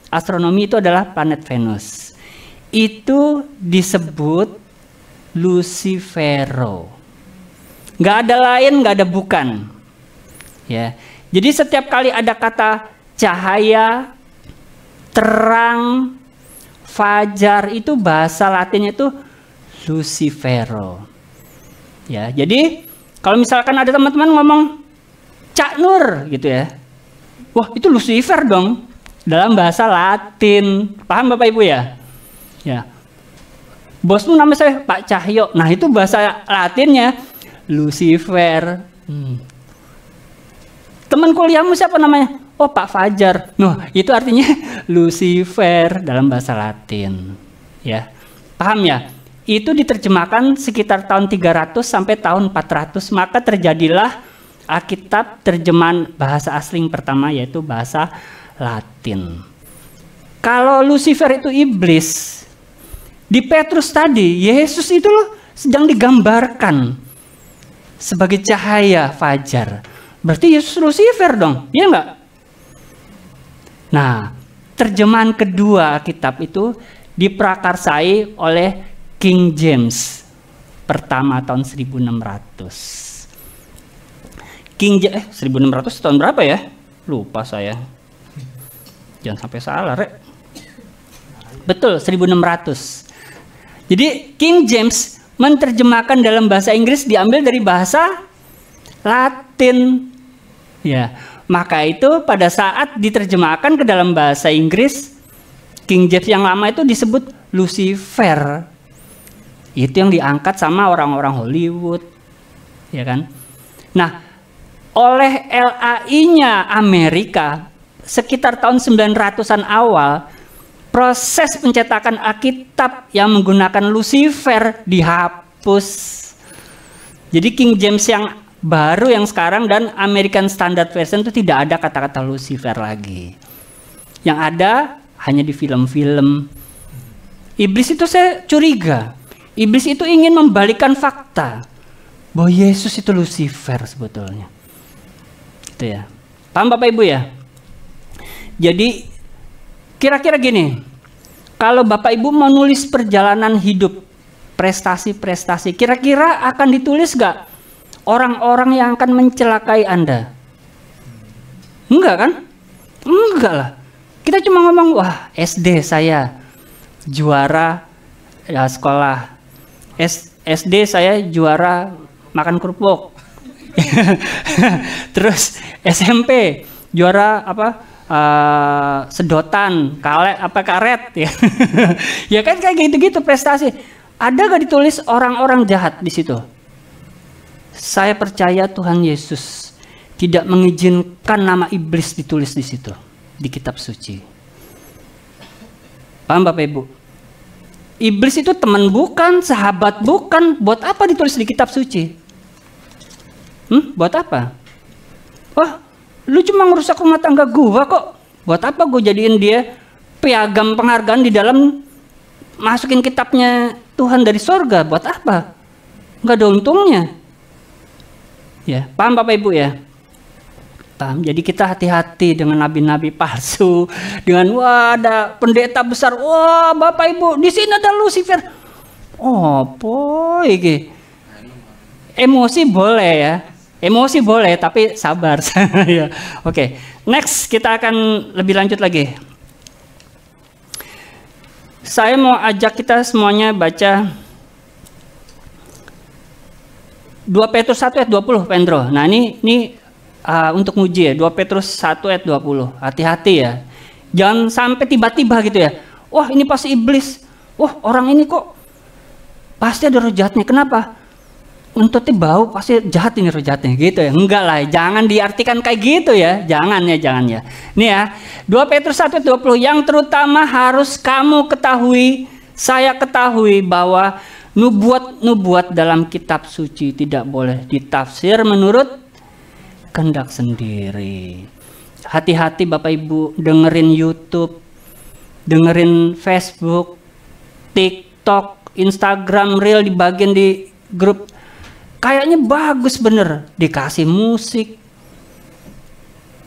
astronomi itu adalah planet Venus. Itu disebut Lucifero. Nggak ada lain, nggak ada bukan. Ya. Jadi setiap kali ada kata cahaya, terang, fajar, itu bahasa Latinnya itu Lucifero. Ya, jadi kalau misalkan ada teman-teman ngomong Cak Nur gitu ya, wah itu Lucifer dong dalam bahasa Latin. Paham Bapak Ibu ya? Ya. Bosmu nama saya Pak Cahyo. Nah itu bahasa Latinnya Lucifer. Teman kuliahmu siapa namanya? Oh Pak Fajar. Nah itu artinya Lucifer dalam bahasa Latin. Ya, paham ya? Itu diterjemahkan sekitar tahun 300 sampai tahun 400, maka terjadilah Alkitab terjemahan bahasa asing pertama, yaitu bahasa Latin. Kalau Lucifer itu iblis, di Petrus tadi Yesus itu loh sedang digambarkan sebagai cahaya fajar. Berarti Yesus Lucifer dong, iya enggak? Nah, terjemahan kedua Alkitab itu diprakarsai oleh King James pertama tahun 1600. 1600 tahun berapa ya? Lupa saya. Jangan sampai salah, Rek. Betul, 1600. Jadi King James menerjemahkan dalam bahasa Inggris diambil dari bahasa Latin. Ya, maka itu pada saat diterjemahkan ke dalam bahasa Inggris, King James yang lama itu disebut Lucifer. Itu yang diangkat sama orang-orang Hollywood, ya kan? Nah, oleh LAI-nya Amerika sekitar tahun 900-an awal, proses pencetakan Alkitab yang menggunakan Lucifer dihapus. Jadi King James yang baru yang sekarang dan American Standard Version itu tidak ada kata-kata Lucifer lagi. Yang ada hanya di film-film. Iblis itu saya curiga. Iblis itu ingin membalikkan fakta bahwa Yesus itu Lucifer sebetulnya. Itu ya. Paham Bapak Ibu ya? Jadi kira-kira gini, kalau Bapak Ibu menulis perjalanan hidup, prestasi-prestasi, kira-kira akan ditulis gak orang-orang yang akan mencelakai Anda? Enggak kan? Enggak lah. Kita cuma ngomong, wah SD saya juara ya, sekolah. SD saya juara makan kerupuk. Terus SMP juara sedotan, karet ya. Ya kan kayak gitu-gitu prestasi. Ada gak ditulis orang-orang jahat di situ? Saya percaya Tuhan Yesus tidak mengizinkan nama iblis ditulis di situ, di kitab suci. Paham Bapak Ibu? Iblis itu teman bukan, sahabat bukan. Buat apa ditulis di kitab suci? Buat apa? Wah, lu cuma ngerusak rumah tangga gua kok. Buat apa gue jadiin dia piagam penghargaan di dalam masukin kitabnya Tuhan dari sorga? Buat apa? Nggak ada untungnya. Ya, paham Bapak Ibu ya? Paham. Jadi kita hati-hati dengan nabi-nabi palsu, dengan wah ada pendeta besar, wah Bapak Ibu di sini ada Lucifer. Oh, boy, emosi boleh ya, emosi boleh, tapi sabar. Ya. Oke, next kita akan lebih lanjut lagi. Saya mau ajak kita semuanya baca 2 Petrus 1 ayat 20, Pendro. Nah ini untuk nguji ya, 2 Petrus 1 ayat 20. Hati-hati ya. Jangan sampai tiba-tiba gitu ya. Wah ini pasti iblis. Wah orang ini kok pasti ada roh jahatnya. Kenapa? Untutnya bau, pasti jahat ini roh jahatnya gitu ya. Enggak lah, jangan diartikan kayak gitu ya. Jangan ya. Nih ya, 2 Petrus 1 ayat 20. Yang terutama harus kamu ketahui, saya ketahui bahwa nubuat dalam kitab suci tidak boleh ditafsir menurut kehendak sendiri. Hati-hati Bapak Ibu, dengerin YouTube, dengerin Facebook, TikTok, Instagram Reel dibagiin di grup kayaknya bagus bener, dikasih musik.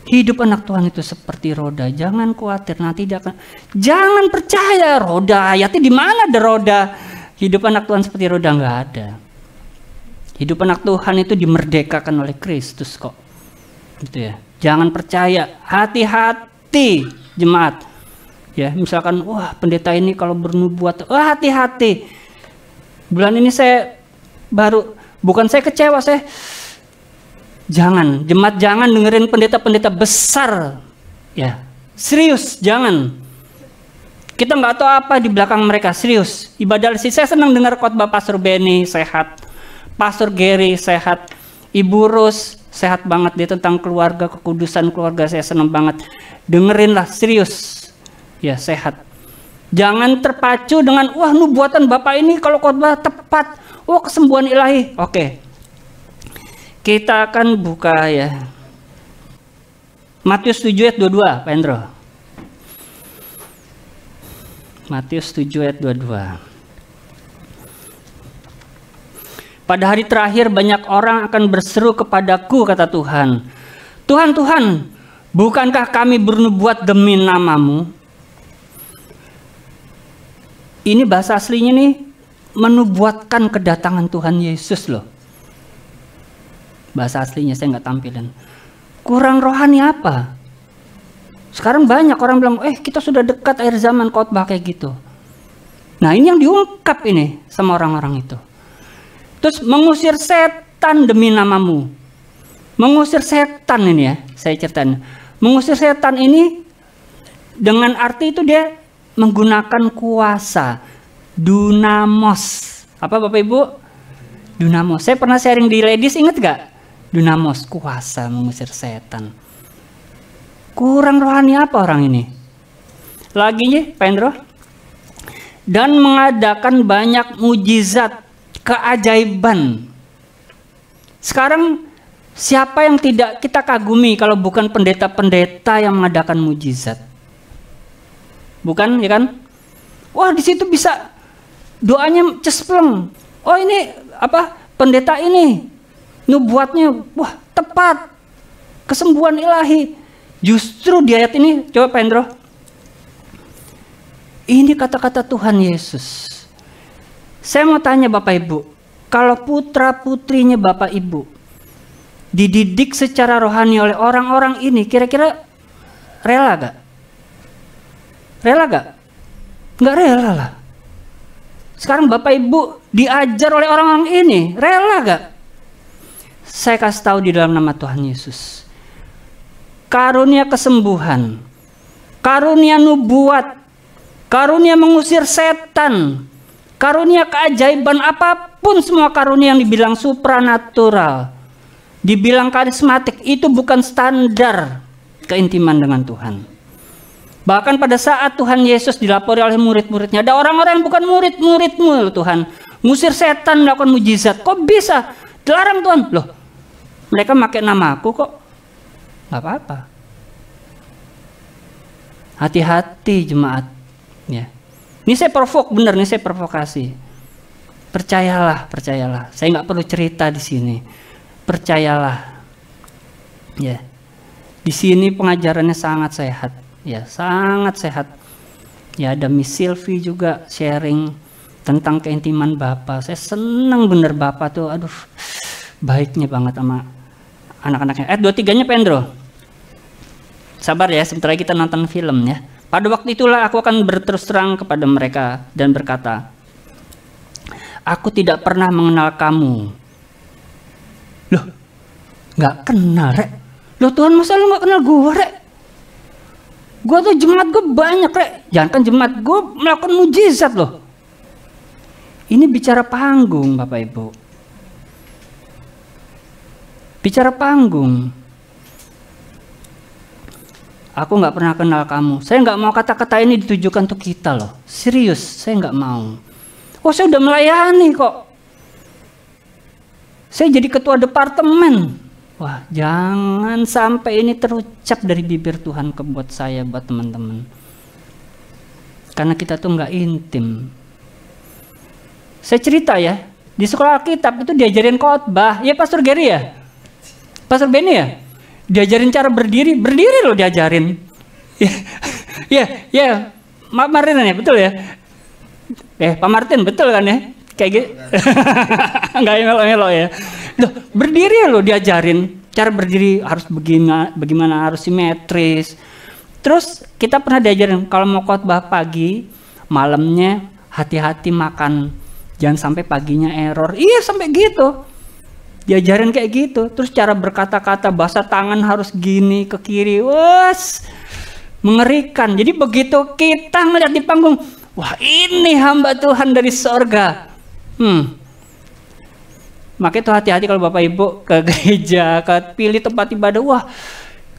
Hidup anak Tuhan itu seperti roda, jangan khawatir nanti dia akan, jangan percaya roda, ayatnya di mana ada roda? Hidup anak Tuhan seperti roda, nggak ada. Hidup anak Tuhan itu dimerdekakan oleh Kristus kok, gitu ya. Jangan percaya, hati-hati jemaat. Ya, misalkan, wah pendeta ini kalau bernubuat, wah hati-hati. Bulan ini saya bukan saya kecewa, jangan, jemaat jangan dengerin pendeta-pendeta besar, ya serius, jangan. Kita nggak tahu apa di belakang mereka, serius. Ibadah sih, saya senang dengar khotbah Pastor Benny, sehat. Pastor Gary, sehat. Ibu Rus, sehat banget dia tentang keluarga, kekudusan keluarga, saya senang banget. Dengerinlah, serius, ya sehat. Jangan terpacu dengan, wah nubuatan Bapak ini kalau khotbah tepat, wah kesembuhan ilahi, oke. Kita akan buka ya Matius 7 ayat 22, Pak Hendro. Matius 7 ayat 22. Pada hari terakhir banyak orang akan berseru kepadaku, kata Tuhan. Tuhan, Tuhan, bukankah kami bernubuat demi namamu? Ini bahasa aslinya nih, menubuatkan kedatangan Tuhan Yesus loh. Bahasa aslinya saya nggak tampilin. Kurang rohani apa? Sekarang banyak orang bilang, kita sudah dekat akhir zaman, khotbah kayak gitu. Nah ini yang diungkap ini sama orang-orang itu. Terus mengusir setan demi namamu. Mengusir setan ini ya, saya ceritain. Mengusir setan ini dengan arti itu dia menggunakan kuasa. Dunamos. Apa Bapak Ibu? Dunamos. Saya pernah sharing di Ladies, ingat gak? Dunamos, kuasa mengusir setan. Kurang rohani apa orang ini? Lagi nih, Pak Hendro. Dan mengadakan banyak mujizat, keajaiban. Sekarang siapa yang tidak kita kagumi kalau bukan pendeta-pendeta yang mengadakan mujizat? Bukan, ya kan? Wah, di situ bisa doanya cespleng. Oh, ini apa? Pendeta ini nubuatnya, wah tepat, kesembuhan ilahi. Justru di ayat ini, coba Pak Hendro, ini kata-kata Tuhan Yesus. Saya mau tanya Bapak Ibu, kalau putra putrinya Bapak Ibu dididik secara rohani oleh orang-orang ini, kira-kira rela gak? Rela gak? Nggak rela lah. Sekarang Bapak Ibu diajar oleh orang-orang ini, rela gak? Saya kasih tahu di dalam nama Tuhan Yesus. Karunia kesembuhan, karunia nubuat, karunia mengusir setan, karunia keajaiban apapun, semua karunia yang dibilang supranatural, dibilang karismatik, itu bukan standar keintiman dengan Tuhan. Bahkan pada saat Tuhan Yesus dilapori oleh murid-muridnya, ada orang-orang yang bukan murid-muridmu Tuhan, ngusir setan, melakukan mujizat. Kok bisa? Dilarang Tuhan. Loh, mereka pakai nama aku kok. Gak apa-apa. Hati-hati jemaat. Ya. Ini saya provok, bener nih saya provokasi. Percayalah, percayalah. Saya nggak perlu cerita di sini. Percayalah. Ya. Di sini pengajarannya sangat sehat. Ya, sangat sehat. Ya, ada Miss Sylvie juga sharing tentang keintiman Bapak. Saya senang bener Bapak tuh, aduh, baiknya banget sama anak-anaknya. 23-nya Pendro. Sabar ya, sebentar lagi kita nonton film ya. Pada waktu itulah aku akan berterus terang kepada mereka dan berkata, aku tidak pernah mengenal kamu. Loh, nggak kenal, Rek? Loh Tuhan, masa lu nggak kenal gue, Rek? Gue tuh jemaat gue banyak, Rek. Jangan kan jemaat gue melakukan mujizat loh. Ini bicara panggung, Bapak Ibu. Bicara panggung. Aku nggak pernah kenal kamu. Saya nggak mau kata-kata ini ditujukan untuk kita loh. Serius, saya nggak mau. Oh, saya udah melayani kok. Saya jadi ketua departemen. Wah, jangan sampai ini terucap dari bibir Tuhan buat saya, buat teman-teman. Karena kita tuh nggak intim. Saya cerita ya, Di sekolah Alkitab itu diajarin khotbah. Ya Pastor Gary ya? Pastor Benny ya? Diajarin cara berdiri loh diajarin. Ya, Pak Martin ya, betul ya? Pak Martin betul kan ya? Kayak gitu. Enggak melo-melo ya. Loh, berdiri loh diajarin. Cara berdiri harus bagaimana harus simetris. Terus kita pernah diajarin kalau mau khotbah pagi, malamnya hati-hati makan. Jangan sampai paginya error. Iya, sampai gitu. Diajarin kayak gitu. Terus cara berkata-kata, bahasa tangan harus gini ke kiri. Wes, mengerikan. Jadi begitu kita ngeliat di panggung, wah ini hamba Tuhan dari sorga. Makanya tuh hati-hati kalau Bapak Ibu ke gereja, pilih tempat ibadah. Wah,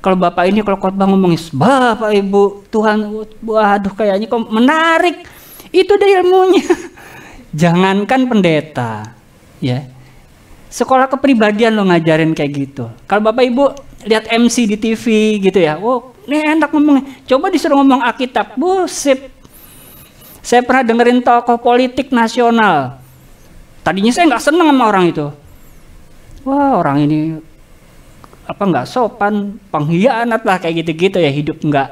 kalau Bapak ini kalau khotbah ngomongin Bapak Ibu Tuhan, waduh kayaknya kok menarik. Itu dia ilmunya. Jangankan pendeta, ya. Sekolah kepribadian lo ngajarin kayak gitu. Kalau Bapak Ibu lihat MC di TV gitu ya, oh ini enak ngomongnya. Coba disuruh ngomong Alkitab, buset. Saya pernah dengerin tokoh politik nasional. Tadinya saya nggak seneng sama orang itu. Wah, orang ini nggak sopan, pengkhianat lah kayak gitu-gitu ya, hidup nggak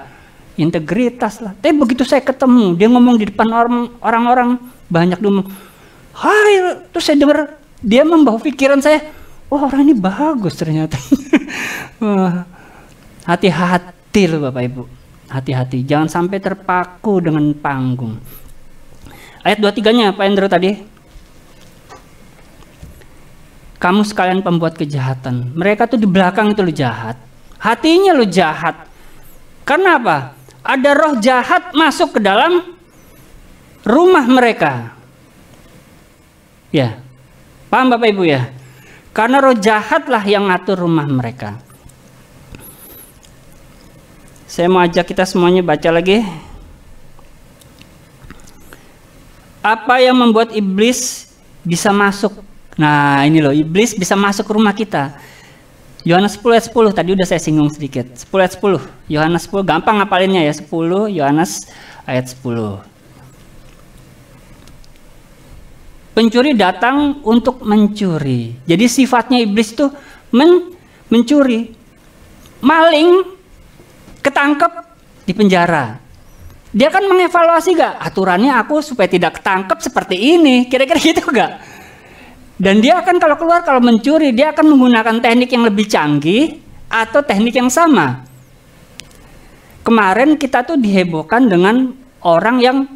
integritas lah. Tapi begitu saya ketemu, dia ngomong di depan orang-orang banyak ngomong, hai, terus saya dengar dia membawa pikiran saya, wah orang ini bagus ternyata. Hati-hati loh Bapak Ibu, hati-hati, jangan sampai terpaku dengan panggung. Ayat 23-nya Pak Endro tadi. Kamu sekalian pembuat kejahatan. Mereka tuh di belakang itu lo jahat. Hatinya lo jahat. Karena apa? Ada roh jahat masuk ke dalam rumah mereka. Ya. Paham Bapak Ibu ya? Karena roh jahatlah yang ngatur rumah mereka. Saya mau ajak kita semuanya baca lagi. Apa yang membuat iblis bisa masuk? Nah ini loh, iblis bisa masuk ke rumah kita. Yohanes 10 ayat 10, tadi udah saya singgung sedikit. 10 ayat 10, Yohanes 10, gampang ngapalinnya ya, 10 Yohanes ayat 10. Pencuri datang untuk mencuri. Jadi sifatnya iblis itu mencuri. Maling ketangkep di penjara. Dia kan mengevaluasi gak? Aturannya aku supaya tidak ketangkep seperti ini. Kira-kira gitu gak? Dan dia akan kalau keluar, kalau mencuri, dia akan menggunakan teknik yang lebih canggih atau teknik yang sama. Kemarin kita tuh dihebohkan dengan orang yang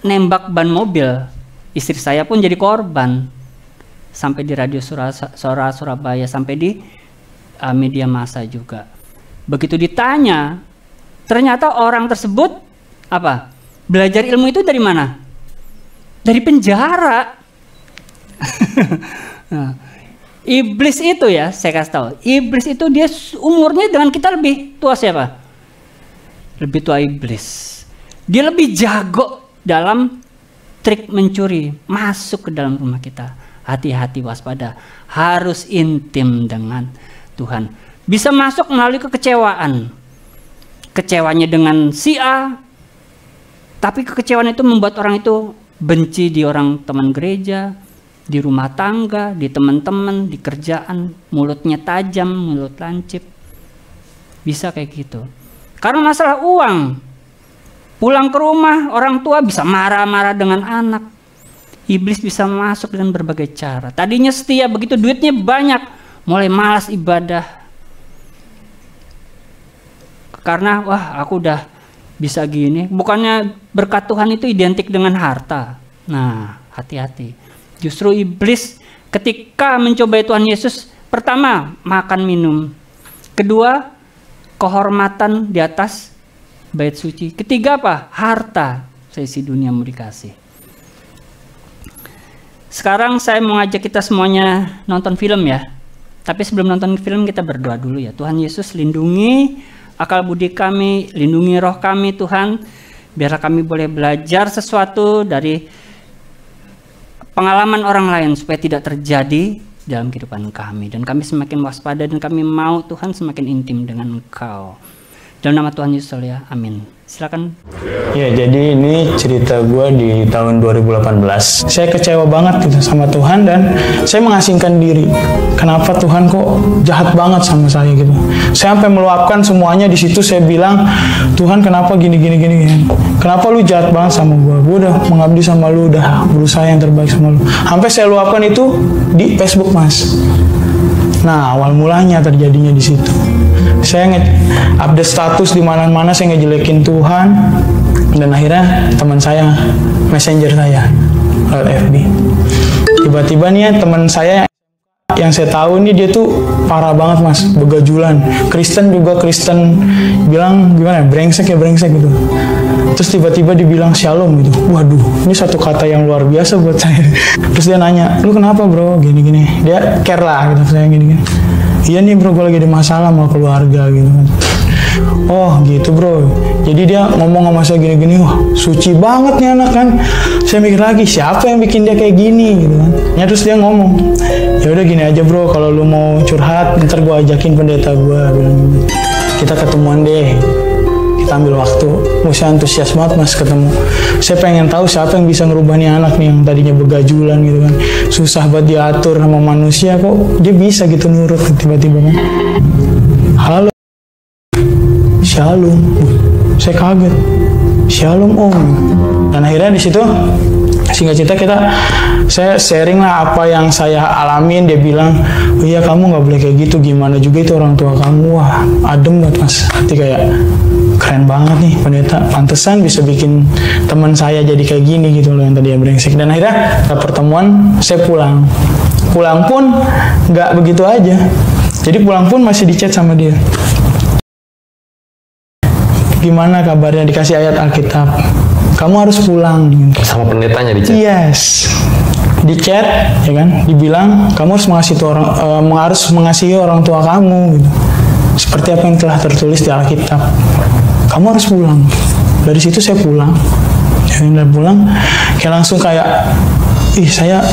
nembak ban mobil. Istri saya pun jadi korban. Sampai di radio Surabaya, sampai di media massa juga. Begitu ditanya, ternyata orang tersebut apa? Belajar ilmu itu dari mana? Dari penjara. Nah, iblis itu ya, saya kasih tahu. Iblis itu dia umurnya dengan kita lebih tua siapa? Lebih tua iblis. Dia lebih jago dalam trik mencuri, masuk ke dalam rumah kita. Hati-hati, waspada. Harus intim dengan Tuhan. Bisa masuk melalui kekecewaan. Kecewanya dengan si A, tapi kekecewaan itu membuat orang itu benci di orang teman gereja, di rumah tangga, di teman-teman, di kerjaan, mulutnya tajam, mulut lancip. Bisa kayak gitu. Karena masalah uang. Pulang ke rumah, orang tua bisa marah-marah dengan anak. Iblis bisa masuk dengan berbagai cara. Tadinya setia, begitu duitnya banyak, mulai malas ibadah. Karena, wah aku udah bisa gini. Bukannya berkat Tuhan itu identik dengan harta. Nah, hati-hati. Justru iblis ketika mencobai Tuhan Yesus, pertama makan minum, kedua kehormatan di atas bait suci, ketiga apa? Harta, seisi dunia mau dikasih. Sekarang saya mau ngajak kita semuanya nonton film ya. Tapi sebelum nonton film kita berdoa dulu ya. Tuhan Yesus, lindungi akal budi kami, lindungi roh kami Tuhan, biarlah kami boleh belajar sesuatu dari pengalaman orang lain supaya tidak terjadi dalam kehidupan kami. Dan kami semakin waspada dan kami mau Tuhan semakin intim dengan Engkau. Dalam nama Tuhan Yesus ya, amin. Silakan. Ya, jadi ini cerita gue di tahun 2018. Saya kecewa banget gitu sama Tuhan dan saya mengasingkan diri. Kenapa Tuhan kok jahat banget sama saya gitu? Saya sampai meluapkan semuanya di situ. Saya bilang, Tuhan kenapa gini. Kenapa lu jahat banget sama gue? Gue udah mengabdi sama lu, udah berusaha yang terbaik sama lu. Sampai saya luapkan itu di Facebook, Mas. Nah, awal mulanya terjadinya di situ. Saya update status di mana-mana, saya ngejelekin Tuhan, dan akhirnya teman saya, messenger saya, lewat FB. Tiba-tiba nih teman saya yang saya tahu nih dia tuh parah banget, Mas, begajulan. Kristen juga, Kristen bilang gimana, brengsek gitu. Terus tiba-tiba dibilang shalom gitu. Waduh, ini satu kata yang luar biasa buat saya. Terus dia nanya, lu kenapa bro, gini. Dia care lah gitu, saya gini. Iya nih bro, gue lagi ada masalah sama keluarga gitu kan. Oh gitu bro. Jadi dia ngomong sama saya gini, wah suci banget nih anak kan. Saya mikir lagi, siapa yang bikin dia kayak gini gitu kan. Ya terus dia ngomong, ya udah gini aja bro, kalau lu mau curhat ntar gue ajakin pendeta gue, bilang gitu. Kita ketemuan deh, kita ambil waktu. Saya antusias banget Mas ketemu. Saya pengen tahu siapa yang bisa ngerubah nih anak nih yang tadinya begajulan gitu kan, susah banget diatur sama manusia, kok dia bisa gitu nurut tiba-tiba kan. Halo, shalom. Saya kaget, shalom om. Dan akhirnya di situ singkat cerita saya sharing lah apa yang saya alamin. Dia bilang, oh iya kamu nggak boleh kayak gitu, gimana juga itu orang tua kamu. Wah adem banget Mas, hati kayak keren banget nih pendeta, pantesan bisa bikin teman saya jadi kayak gini gitu loh, yang tadi yang brengsek. Dan akhirnya setelah pertemuan saya pulang pun nggak begitu aja, jadi pulang pun masih di chat sama dia, gimana kabarnya, dikasih ayat Alkitab, kamu harus pulang gitu. Sama pendetanya di chat? Yes, di chat ya kan, dibilang kamu harus mengasihi orang tua kamu gitu, seperti apa yang telah tertulis di Alkitab. Kamu harus pulang. Dari situ saya pulang. Dan pulang, kayak langsung kayak, saya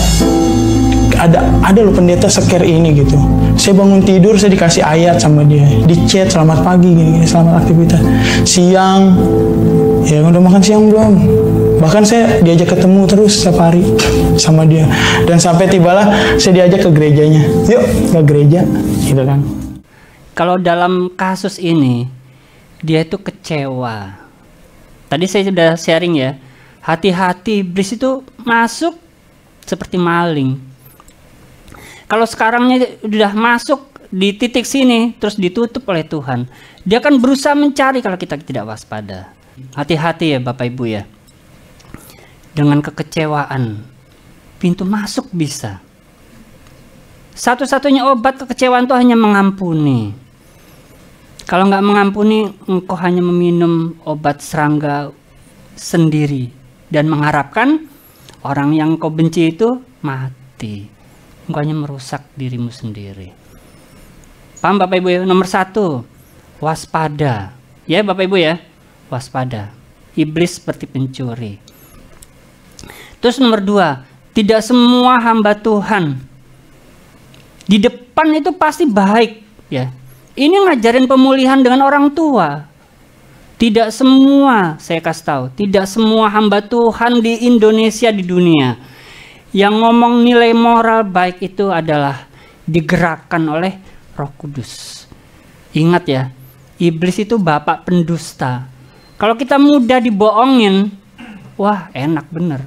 ada loh pendeta scare ini gitu. Saya bangun tidur, saya dikasih ayat sama dia, di chat selamat pagi gini, selamat aktivitas. Siang, ya udah makan siang belum? Bahkan saya diajak ketemu terus setiap hari sama dia. Dan sampai tibalah saya diajak ke gerejanya. Yuk ke gereja, gitu kan. Kalau dalam kasus ini dia itu kecewa. Tadi saya sudah sharing ya, hati-hati iblis itu masuk seperti maling. Kalau sekarangnya sudah masuk di titik sini terus ditutup oleh Tuhan, dia akan berusaha mencari kalau kita tidak waspada. Hati-hati ya Bapak Ibu ya, dengan kekecewaan pintu masuk bisa. Satu-satunya obat kekecewaan itu hanya mengampuni. Kalau nggak mengampuni, engkau hanya meminum obat serangga sendiri dan mengharapkan orang yang kau benci itu mati. Engkau hanya merusak dirimu sendiri. Paham Bapak Ibu ya? Nomor 1, waspada. Ya Bapak Ibu ya, waspada. Iblis seperti pencuri. Terus nomor 2, tidak semua hamba Tuhan di depan itu pasti baik ya. Ini ngajarin pemulihan dengan orang tua. Tidak semua, saya kasih tahu, tidak semua hamba Tuhan di Indonesia, di dunia, yang ngomong nilai moral baik itu adalah digerakkan oleh Roh Kudus. Ingat ya, iblis itu bapak pendusta. Kalau kita mudah dibohongin, wah enak bener.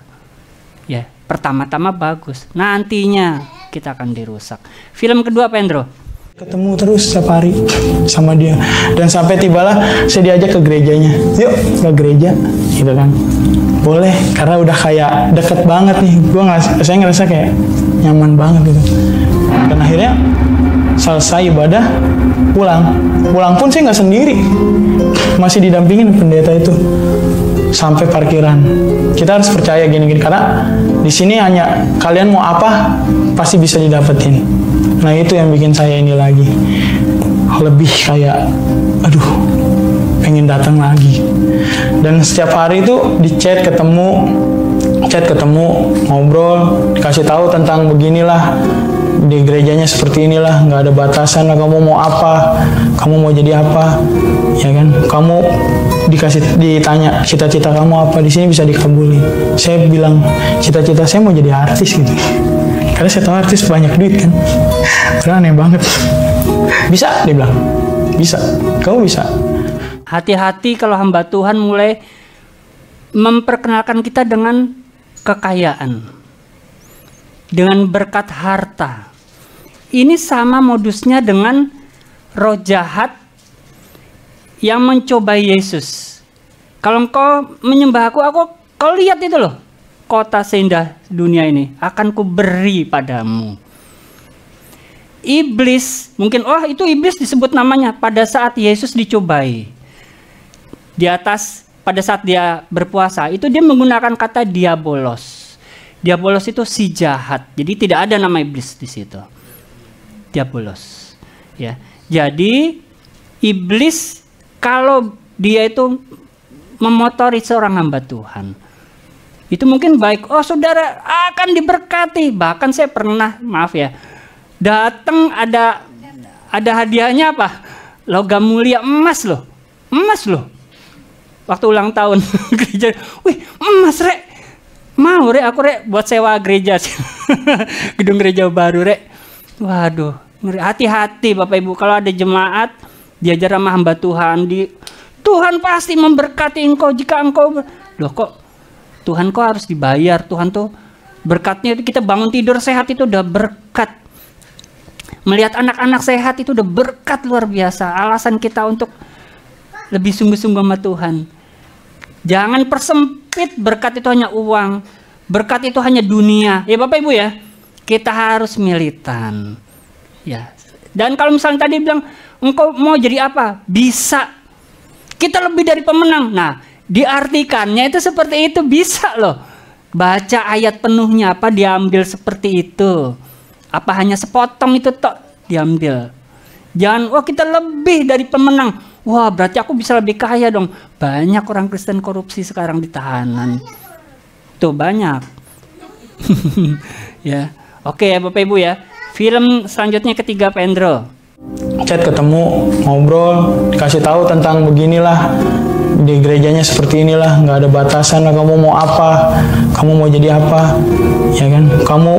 Ya, pertama-tama bagus, nantinya kita akan dirusak. Film kedua apa Endro? Ketemu terus setiap hari sama dia. Dan sampai tibalah saya diajak ke gerejanya. Yuk ke gereja, gitu kan. Boleh, karena udah kayak deket banget nih. Saya ngerasa kayak nyaman banget gitu. Dan akhirnya selesai ibadah, pulang pun saya nggak sendiri, masih didampingin pendeta itu sampai parkiran. Kita harus percaya gini-gini, karena di sini hanya kalian mau apa pasti bisa didapetin. Nah itu yang bikin saya ini lagi lebih kayak aduh pengen datang lagi. Dan setiap hari itu di chat ketemu ngobrol, dikasih tahu tentang beginilah di gerejanya seperti inilah, nggak ada batasan lah, kamu mau apa, kamu mau jadi apa, ya kan? Kamu ditanya cita-cita kamu apa, di sini bisa dikabulin. Saya bilang cita-cita saya mau jadi artis gitu, karena saya tahu artis banyak duit kan. Karena aneh banget. Bisa, dia bilang, bisa, kamu bisa. Hati-hati kalau hamba Tuhan mulai memperkenalkan kita dengan kekayaan, dengan berkat harta. Ini sama modusnya dengan roh jahat yang mencobai Yesus. Kalau engkau menyembah aku kau lihat itu loh, kota seindah dunia ini akan kuberi padamu. Iblis, mungkin itu iblis disebut namanya pada saat Yesus dicobai. Di atas, pada saat dia berpuasa, itu dia menggunakan kata diabolos. Diabolos itu si jahat. Jadi tidak ada nama iblis di situ. Diabolos. Ya. Jadi iblis kalau dia itu memotori seorang hamba Tuhan, itu mungkin baik. Oh saudara akan diberkati. Bahkan saya pernah, maaf ya, datang ada hadiahnya apa? Logam mulia emas loh. Emas loh. Waktu ulang tahun gereja, wih emas rek, mau rek aku rek buat sewa gereja, gedung gereja baru rek. Waduh, hati-hati Bapak Ibu kalau ada jemaat diajar sama hamba Tuhan, Tuhan pasti memberkati engkau jika engkau, loh kok Tuhan kok harus dibayar? Tuhan tuh berkatnya kita bangun tidur sehat itu udah berkat, melihat anak-anak sehat itu udah berkat luar biasa. Alasan kita untuk lebih sungguh-sungguh sama Tuhan. Jangan persempit berkat itu hanya uang, berkat itu hanya dunia. Ya Bapak Ibu ya, kita harus militan. Ya. Dan kalau misalnya tadi bilang, engkau mau jadi apa? Bisa. Kita lebih dari pemenang. Nah, diartikannya itu seperti itu, bisa loh. Baca ayat penuhnya apa diambil seperti itu. Apa hanya sepotong itu tok diambil. Jangan, kita lebih dari pemenang. Wah, berarti aku bisa lebih kaya dong. Banyak orang Kristen korupsi sekarang di tahanan. Tuh banyak. Ya. Oke ya Bapak Ibu ya. Film selanjutnya ketiga Pendro. Chat ketemu, ngobrol, dikasih tahu tentang beginilah, di gerejanya seperti inilah, nggak ada batasan lah, kamu mau apa, kamu mau jadi apa, ya kan? Kamu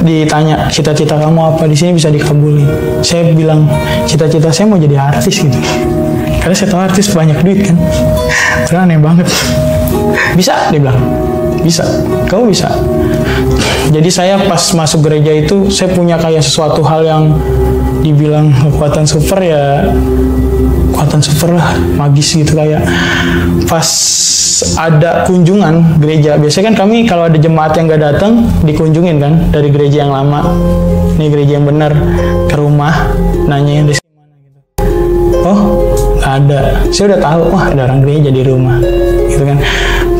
ditanya cita-cita kamu apa, di sini bisa dikabulin. Saya bilang cita-cita saya mau jadi artis gitu, karena saya tahu artis banyak duit kan. Karena aneh banget. Bisa, dia bilang, bisa, kamu bisa. Jadi saya pas masuk gereja itu saya punya kayak sesuatu hal yang dibilang kekuatan super ya, kekuatan super lah, magis gitu. Kayak pas ada kunjungan gereja, biasanya kan kami kalau ada jemaat yang gak datang dikunjungin kan dari gereja yang lama, ini gereja yang benar, ke rumah nanya yang di mana gitu. Oh gak ada, saya udah tahu, wah ada orang gereja di rumah gitu kan.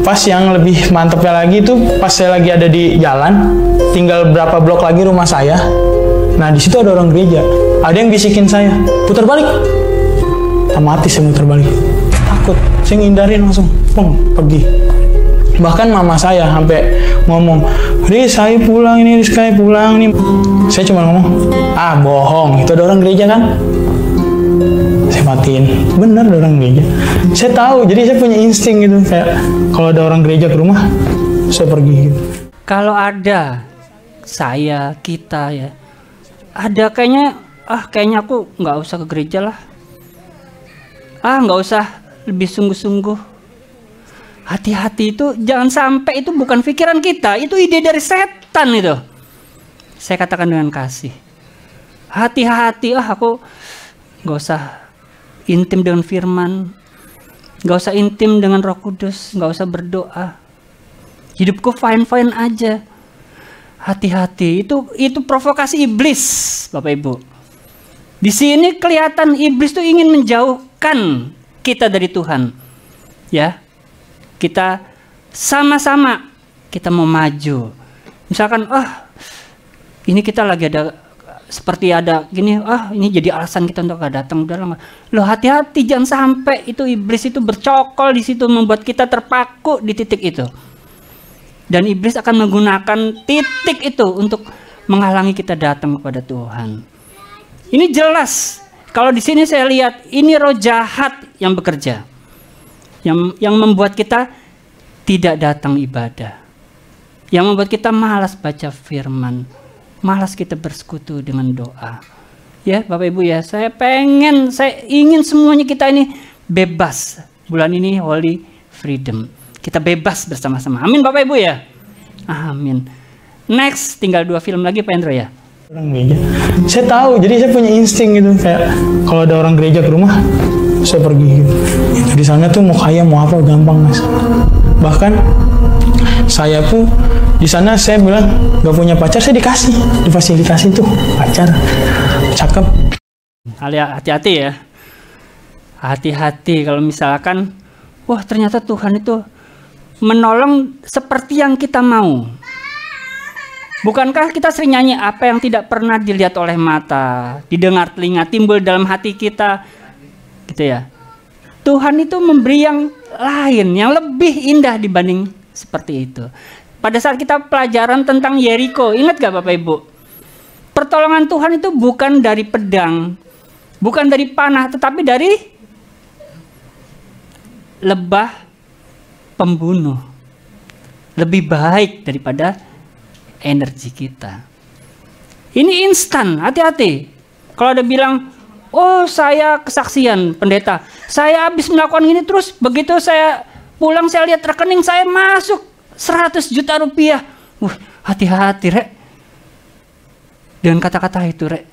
Pas yang lebih mantepnya lagi itu pas saya lagi ada di jalan, tinggal berapa blok lagi rumah saya. Nah di situ ada orang gereja, ada yang bisikin saya, putar balik. Mati saya muter balik, takut, saya ngindarin langsung, pergi. Bahkan mama saya sampai ngomong, Riz, saya pulang ini, Riz, saya pulang nih. Saya cuma ngomong, bohong, itu ada orang gereja kan? Saya matiin, bener ada orang gereja. Saya tahu, jadi saya punya insting gitu, kayak kalau ada orang gereja ke rumah, saya pergi gitu. Kalau ada kita ya, ada kayaknya aku nggak usah ke gereja lah. Nggak usah lebih sungguh-sungguh. Hati-hati itu, jangan sampai itu bukan pikiran kita, itu ide dari setan itu. Saya katakan dengan kasih. Hati-hati, aku nggak usah intim dengan firman, nggak usah intim dengan Roh Kudus, nggak usah berdoa. Hidupku fine-fine aja. Hati-hati, itu provokasi iblis, Bapak Ibu. Di sini kelihatan iblis tuh ingin menjauhkan kita dari Tuhan. Ya. Kita sama-sama kita mau maju. Misalkan, ini kita lagi ada seperti ada gini, ini jadi alasan kita untuk gak datang, udah lama. Loh, hati-hati, jangan sampai itu iblis itu bercokol di situ membuat kita terpaku di titik itu. Dan iblis akan menggunakan titik itu untuk menghalangi kita datang kepada Tuhan. Ini jelas. Kalau di sini saya lihat ini roh jahat yang bekerja, yang membuat kita tidak datang ibadah, yang membuat kita malas baca firman, malas kita bersekutu dengan doa. Ya Bapak Ibu ya, saya ingin semuanya kita ini bebas. Bulan ini Holy Freedom. Kita bebas bersama-sama. Amin Bapak Ibu ya. Amin. Next, tinggal 2 film lagi Pak Endro ya. Orang gereja. Saya tahu, jadi saya punya insting gitu. Kayak kalau ada orang gereja ke rumah, saya pergi gitu. Di sana tuh mau kaya mau apa gampang Mas. Bahkan saya pun di sana saya bilang gak punya pacar, saya difasilitasi tuh pacar. Cakep. Hati-hati ya. Hati-hati kalau misalkan wah ternyata Tuhan itu menolong seperti yang kita mau. Bukankah kita sering nyanyi apa yang tidak pernah dilihat oleh mata, didengar telinga, timbul dalam hati kita, gitu ya. Tuhan itu memberi yang lain, yang lebih indah dibanding seperti itu. Pada saat kita pelajaran tentang Yeriko, ingat gak Bapak Ibu? Pertolongan Tuhan itu bukan dari pedang, bukan dari panah, tetapi dari lebah pembunuh. Lebih baik daripada energi kita. Ini instan, hati-hati. Kalau ada bilang, oh saya kesaksian pendeta, saya habis melakukan ini terus begitu saya pulang saya lihat rekening saya masuk 100 juta rupiah. Hati-hati Rek. Dengan kata-kata itu Rek.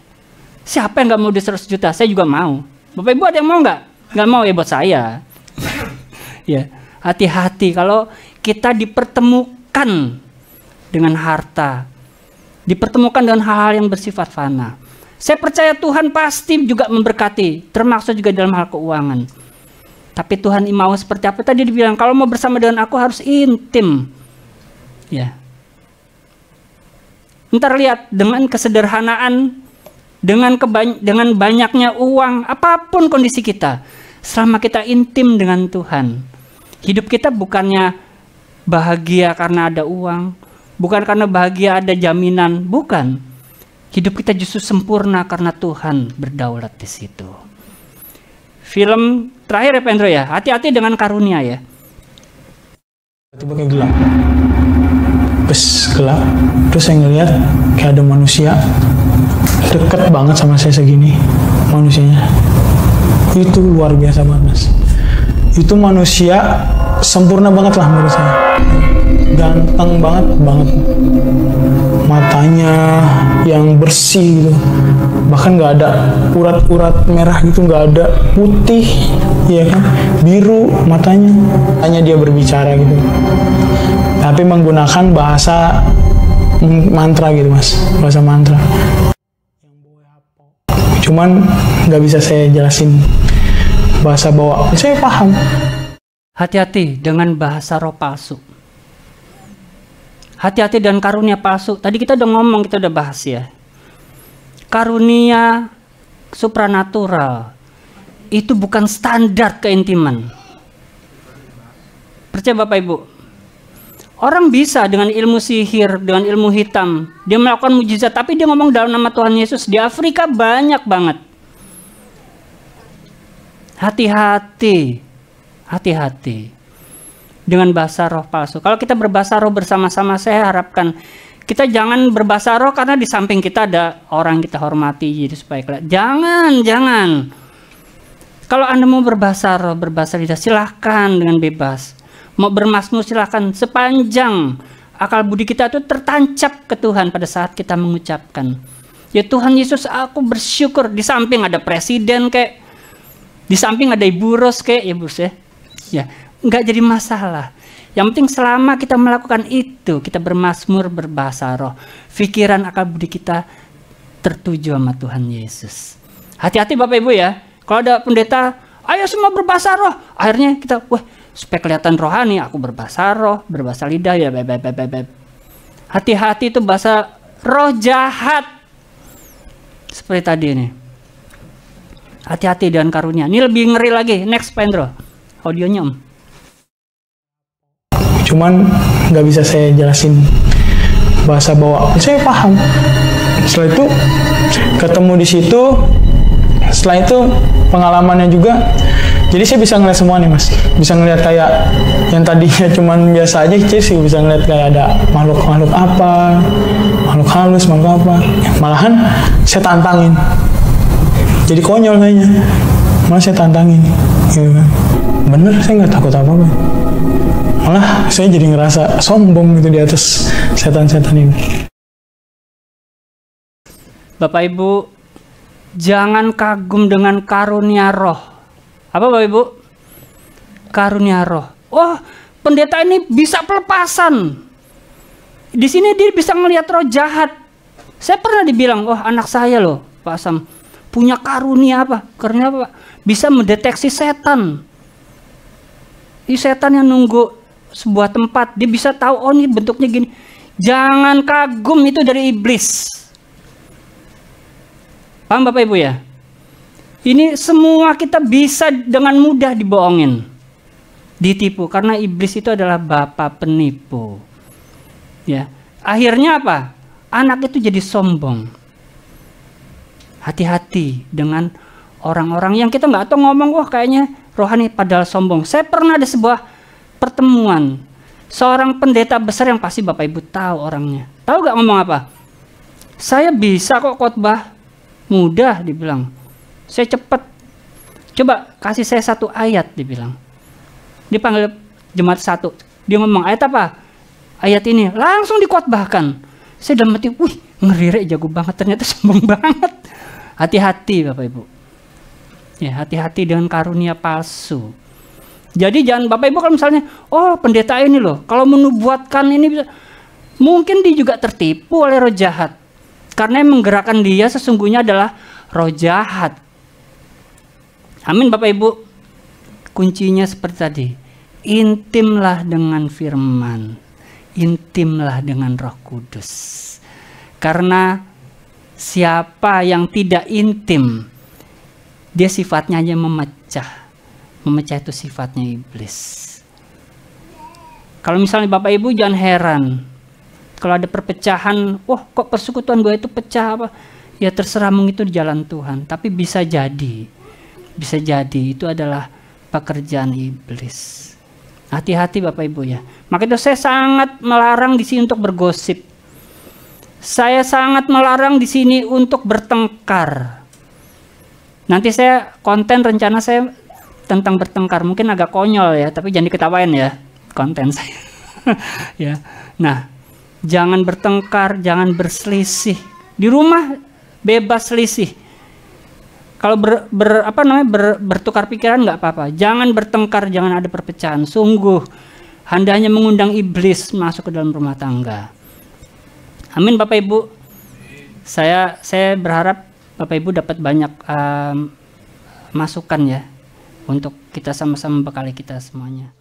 Siapa yang gak mau di 100 juta? Saya juga mau. Bapak Ibu ada yang mau gak? Gak mau ya buat saya. Ya, hati-hati kalau kita dipertemukan dengan harta, dipertemukan dengan hal-hal yang bersifat fana. Saya percaya Tuhan pasti juga memberkati, termasuk juga dalam hal keuangan. Tapi Tuhan mau seperti apa? Tadi dibilang kalau mau bersama dengan aku harus intim. Ya. Ntar lihat dengan kesederhanaan, dengan banyaknya uang, apapun kondisi kita, selama kita intim dengan Tuhan, hidup kita bukannya bahagia karena ada uang, bukan karena bahagia ada jaminan, bukan. Hidup kita justru sempurna karena Tuhan berdaulat di situ. Film terakhir ya Pak Endro ya, hati-hati dengan karunia ya. Tiba-tiba kayak gelap. Gelap. Terus saya ngeliat kayak ada manusia deket banget sama saya segini manusianya. Itu luar biasa banget Mas. Itu manusia sempurna banget lah menurut saya. Ganteng banget. Matanya yang bersih gitu. Bahkan nggak ada urat-urat merah gitu, nggak ada putih, ya kan? Biru matanya. Hanya dia berbicara gitu. Tapi menggunakan bahasa mantra gitu Mas, bahasa mantra. Cuman nggak bisa saya jelasin bahasa bawah. Saya paham. Hati-hati dengan bahasa roh palsu. Hati-hati dengan karunia palsu. Tadi kita udah ngomong, kita udah bahas ya. Karunia supranatural itu bukan standar keintiman. Percaya Bapak Ibu? Orang bisa dengan ilmu sihir, dengan ilmu hitam, dia melakukan mujizat, tapi dia ngomong dalam nama Tuhan Yesus. Di Afrika banyak banget. Hati-hati dengan bahasa roh palsu. Kalau kita berbahasa roh bersama-sama, saya harapkan kita jangan berbahasa roh karena di samping kita ada orang kita hormati, jadi supaya kelihatan. Jangan. Kalau Anda mau berbahasa roh, berbahasa lidah, silahkan dengan bebas. Mau bermazmur silahkan, sepanjang akal budi kita itu tertancap ke Tuhan pada saat kita mengucapkan. Ya Tuhan Yesus, aku bersyukur. Di samping ada presiden kayak, di samping ada Ibu Ros kayak, ya Bus ya. Ya, nggak jadi masalah. Yang penting selama kita melakukan itu, kita bermazmur berbahasa roh, pikiran akal budi kita tertuju sama Tuhan Yesus. Hati-hati Bapak Ibu ya. Kalau ada pendeta, ayo semua berbahasa roh. Akhirnya kita, supaya kelihatan rohani, aku berbahasa roh, berbahasa lidah ya. Hati-hati itu bahasa roh jahat. Seperti tadi ini. Hati-hati dengan karunia. Ini lebih ngeri lagi. Next Pak Endro. Audionya Cuman nggak bisa saya jelasin bahasa bawah. Saya paham. Setelah itu ketemu di situ, setelah itu pengalamannya juga. Jadi saya bisa ngeliat semua nih Mas. Bisa ngeliat kayak yang tadinya cuman biasa aja, jadi sih bisa ngeliat kayak ada makhluk apa, makhluk halus, makhluk apa. Malahan saya tantangin. Jadi konyol kayaknya. Malah saya tantangin. Gitu kan. Bener, saya nggak takut apa-apa. Malah saya jadi ngerasa sombong gitu di atas setan-setan ini. Bapak Ibu, jangan kagum dengan karunia roh. Apa Bapak Ibu? Karunia roh. Oh, pendeta ini bisa pelepasan. Di sini dia bisa ngelihat roh jahat. Saya pernah dibilang, oh anak saya loh, Pak Sam, punya karunia apa? Karunia apa? Bisa mendeteksi setan. Ini setan yang nunggu sebuah tempat, dia bisa tahu, oh ini bentuknya gini. Jangan kagum, itu dari iblis. Paham Bapak Ibu ya? Ini semua kita bisa dengan mudah dibohongin, ditipu, karena iblis itu adalah bapa penipu. Ya, akhirnya apa? Anak itu jadi sombong. Hati-hati dengan orang-orang yang kita nggak tahu ngomong, wah kayaknya rohani padahal sombong. Saya pernah ada sebuah pertemuan, seorang pendeta besar yang pasti Bapak Ibu tahu orangnya. Tahu nggak ngomong apa? Saya bisa kok khotbah, mudah dibilang. Saya cepat. Coba kasih saya satu ayat, dibilang. Dipanggil jemaat satu. Dia ngomong ayat apa? Ayat ini. Langsung dikhotbahkan. Saya dalam hati, wih ngeri, jago banget, ternyata sombong banget. Hati-hati Bapak Ibu. Ya, hati-hati dengan karunia palsu. Jadi jangan Bapak Ibu kalau misalnya, oh pendeta ini loh, kalau menubuatkan ini bisa, mungkin dia juga tertipu oleh roh jahat. Karena yang menggerakkan dia sesungguhnya adalah roh jahat. Amin Bapak Ibu. Kuncinya seperti tadi. Intimlah dengan firman. Intimlah dengan Roh Kudus. Karena siapa yang tidak intim, dia sifatnya hanya memecah. Memecah itu sifatnya iblis. Kalau misalnya Bapak Ibu jangan heran. Kalau ada perpecahan, wah kok persekutuan gue itu pecah apa? Ya terserah, itu di jalan Tuhan. Tapi bisa jadi itu adalah pekerjaan iblis. Hati-hati Bapak Ibu ya. Maka itu saya sangat melarang di sini untuk bergosip. Saya sangat melarang di sini untuk bertengkar. Nanti saya konten rencana saya tentang bertengkar, mungkin agak konyol ya, tapi jangan diketawain ya konten saya. Ya. Nah, jangan bertengkar, jangan berselisih. Di rumah bebas selisih. Kalau bertukar pikiran nggak apa-apa. Jangan bertengkar, jangan ada perpecahan. Sungguh, Anda hanya mengundang iblis masuk ke dalam rumah tangga. Amin Bapak Ibu. Saya berharap Bapak Ibu dapat banyak masukan ya, untuk kita sama-sama membekali kita semuanya.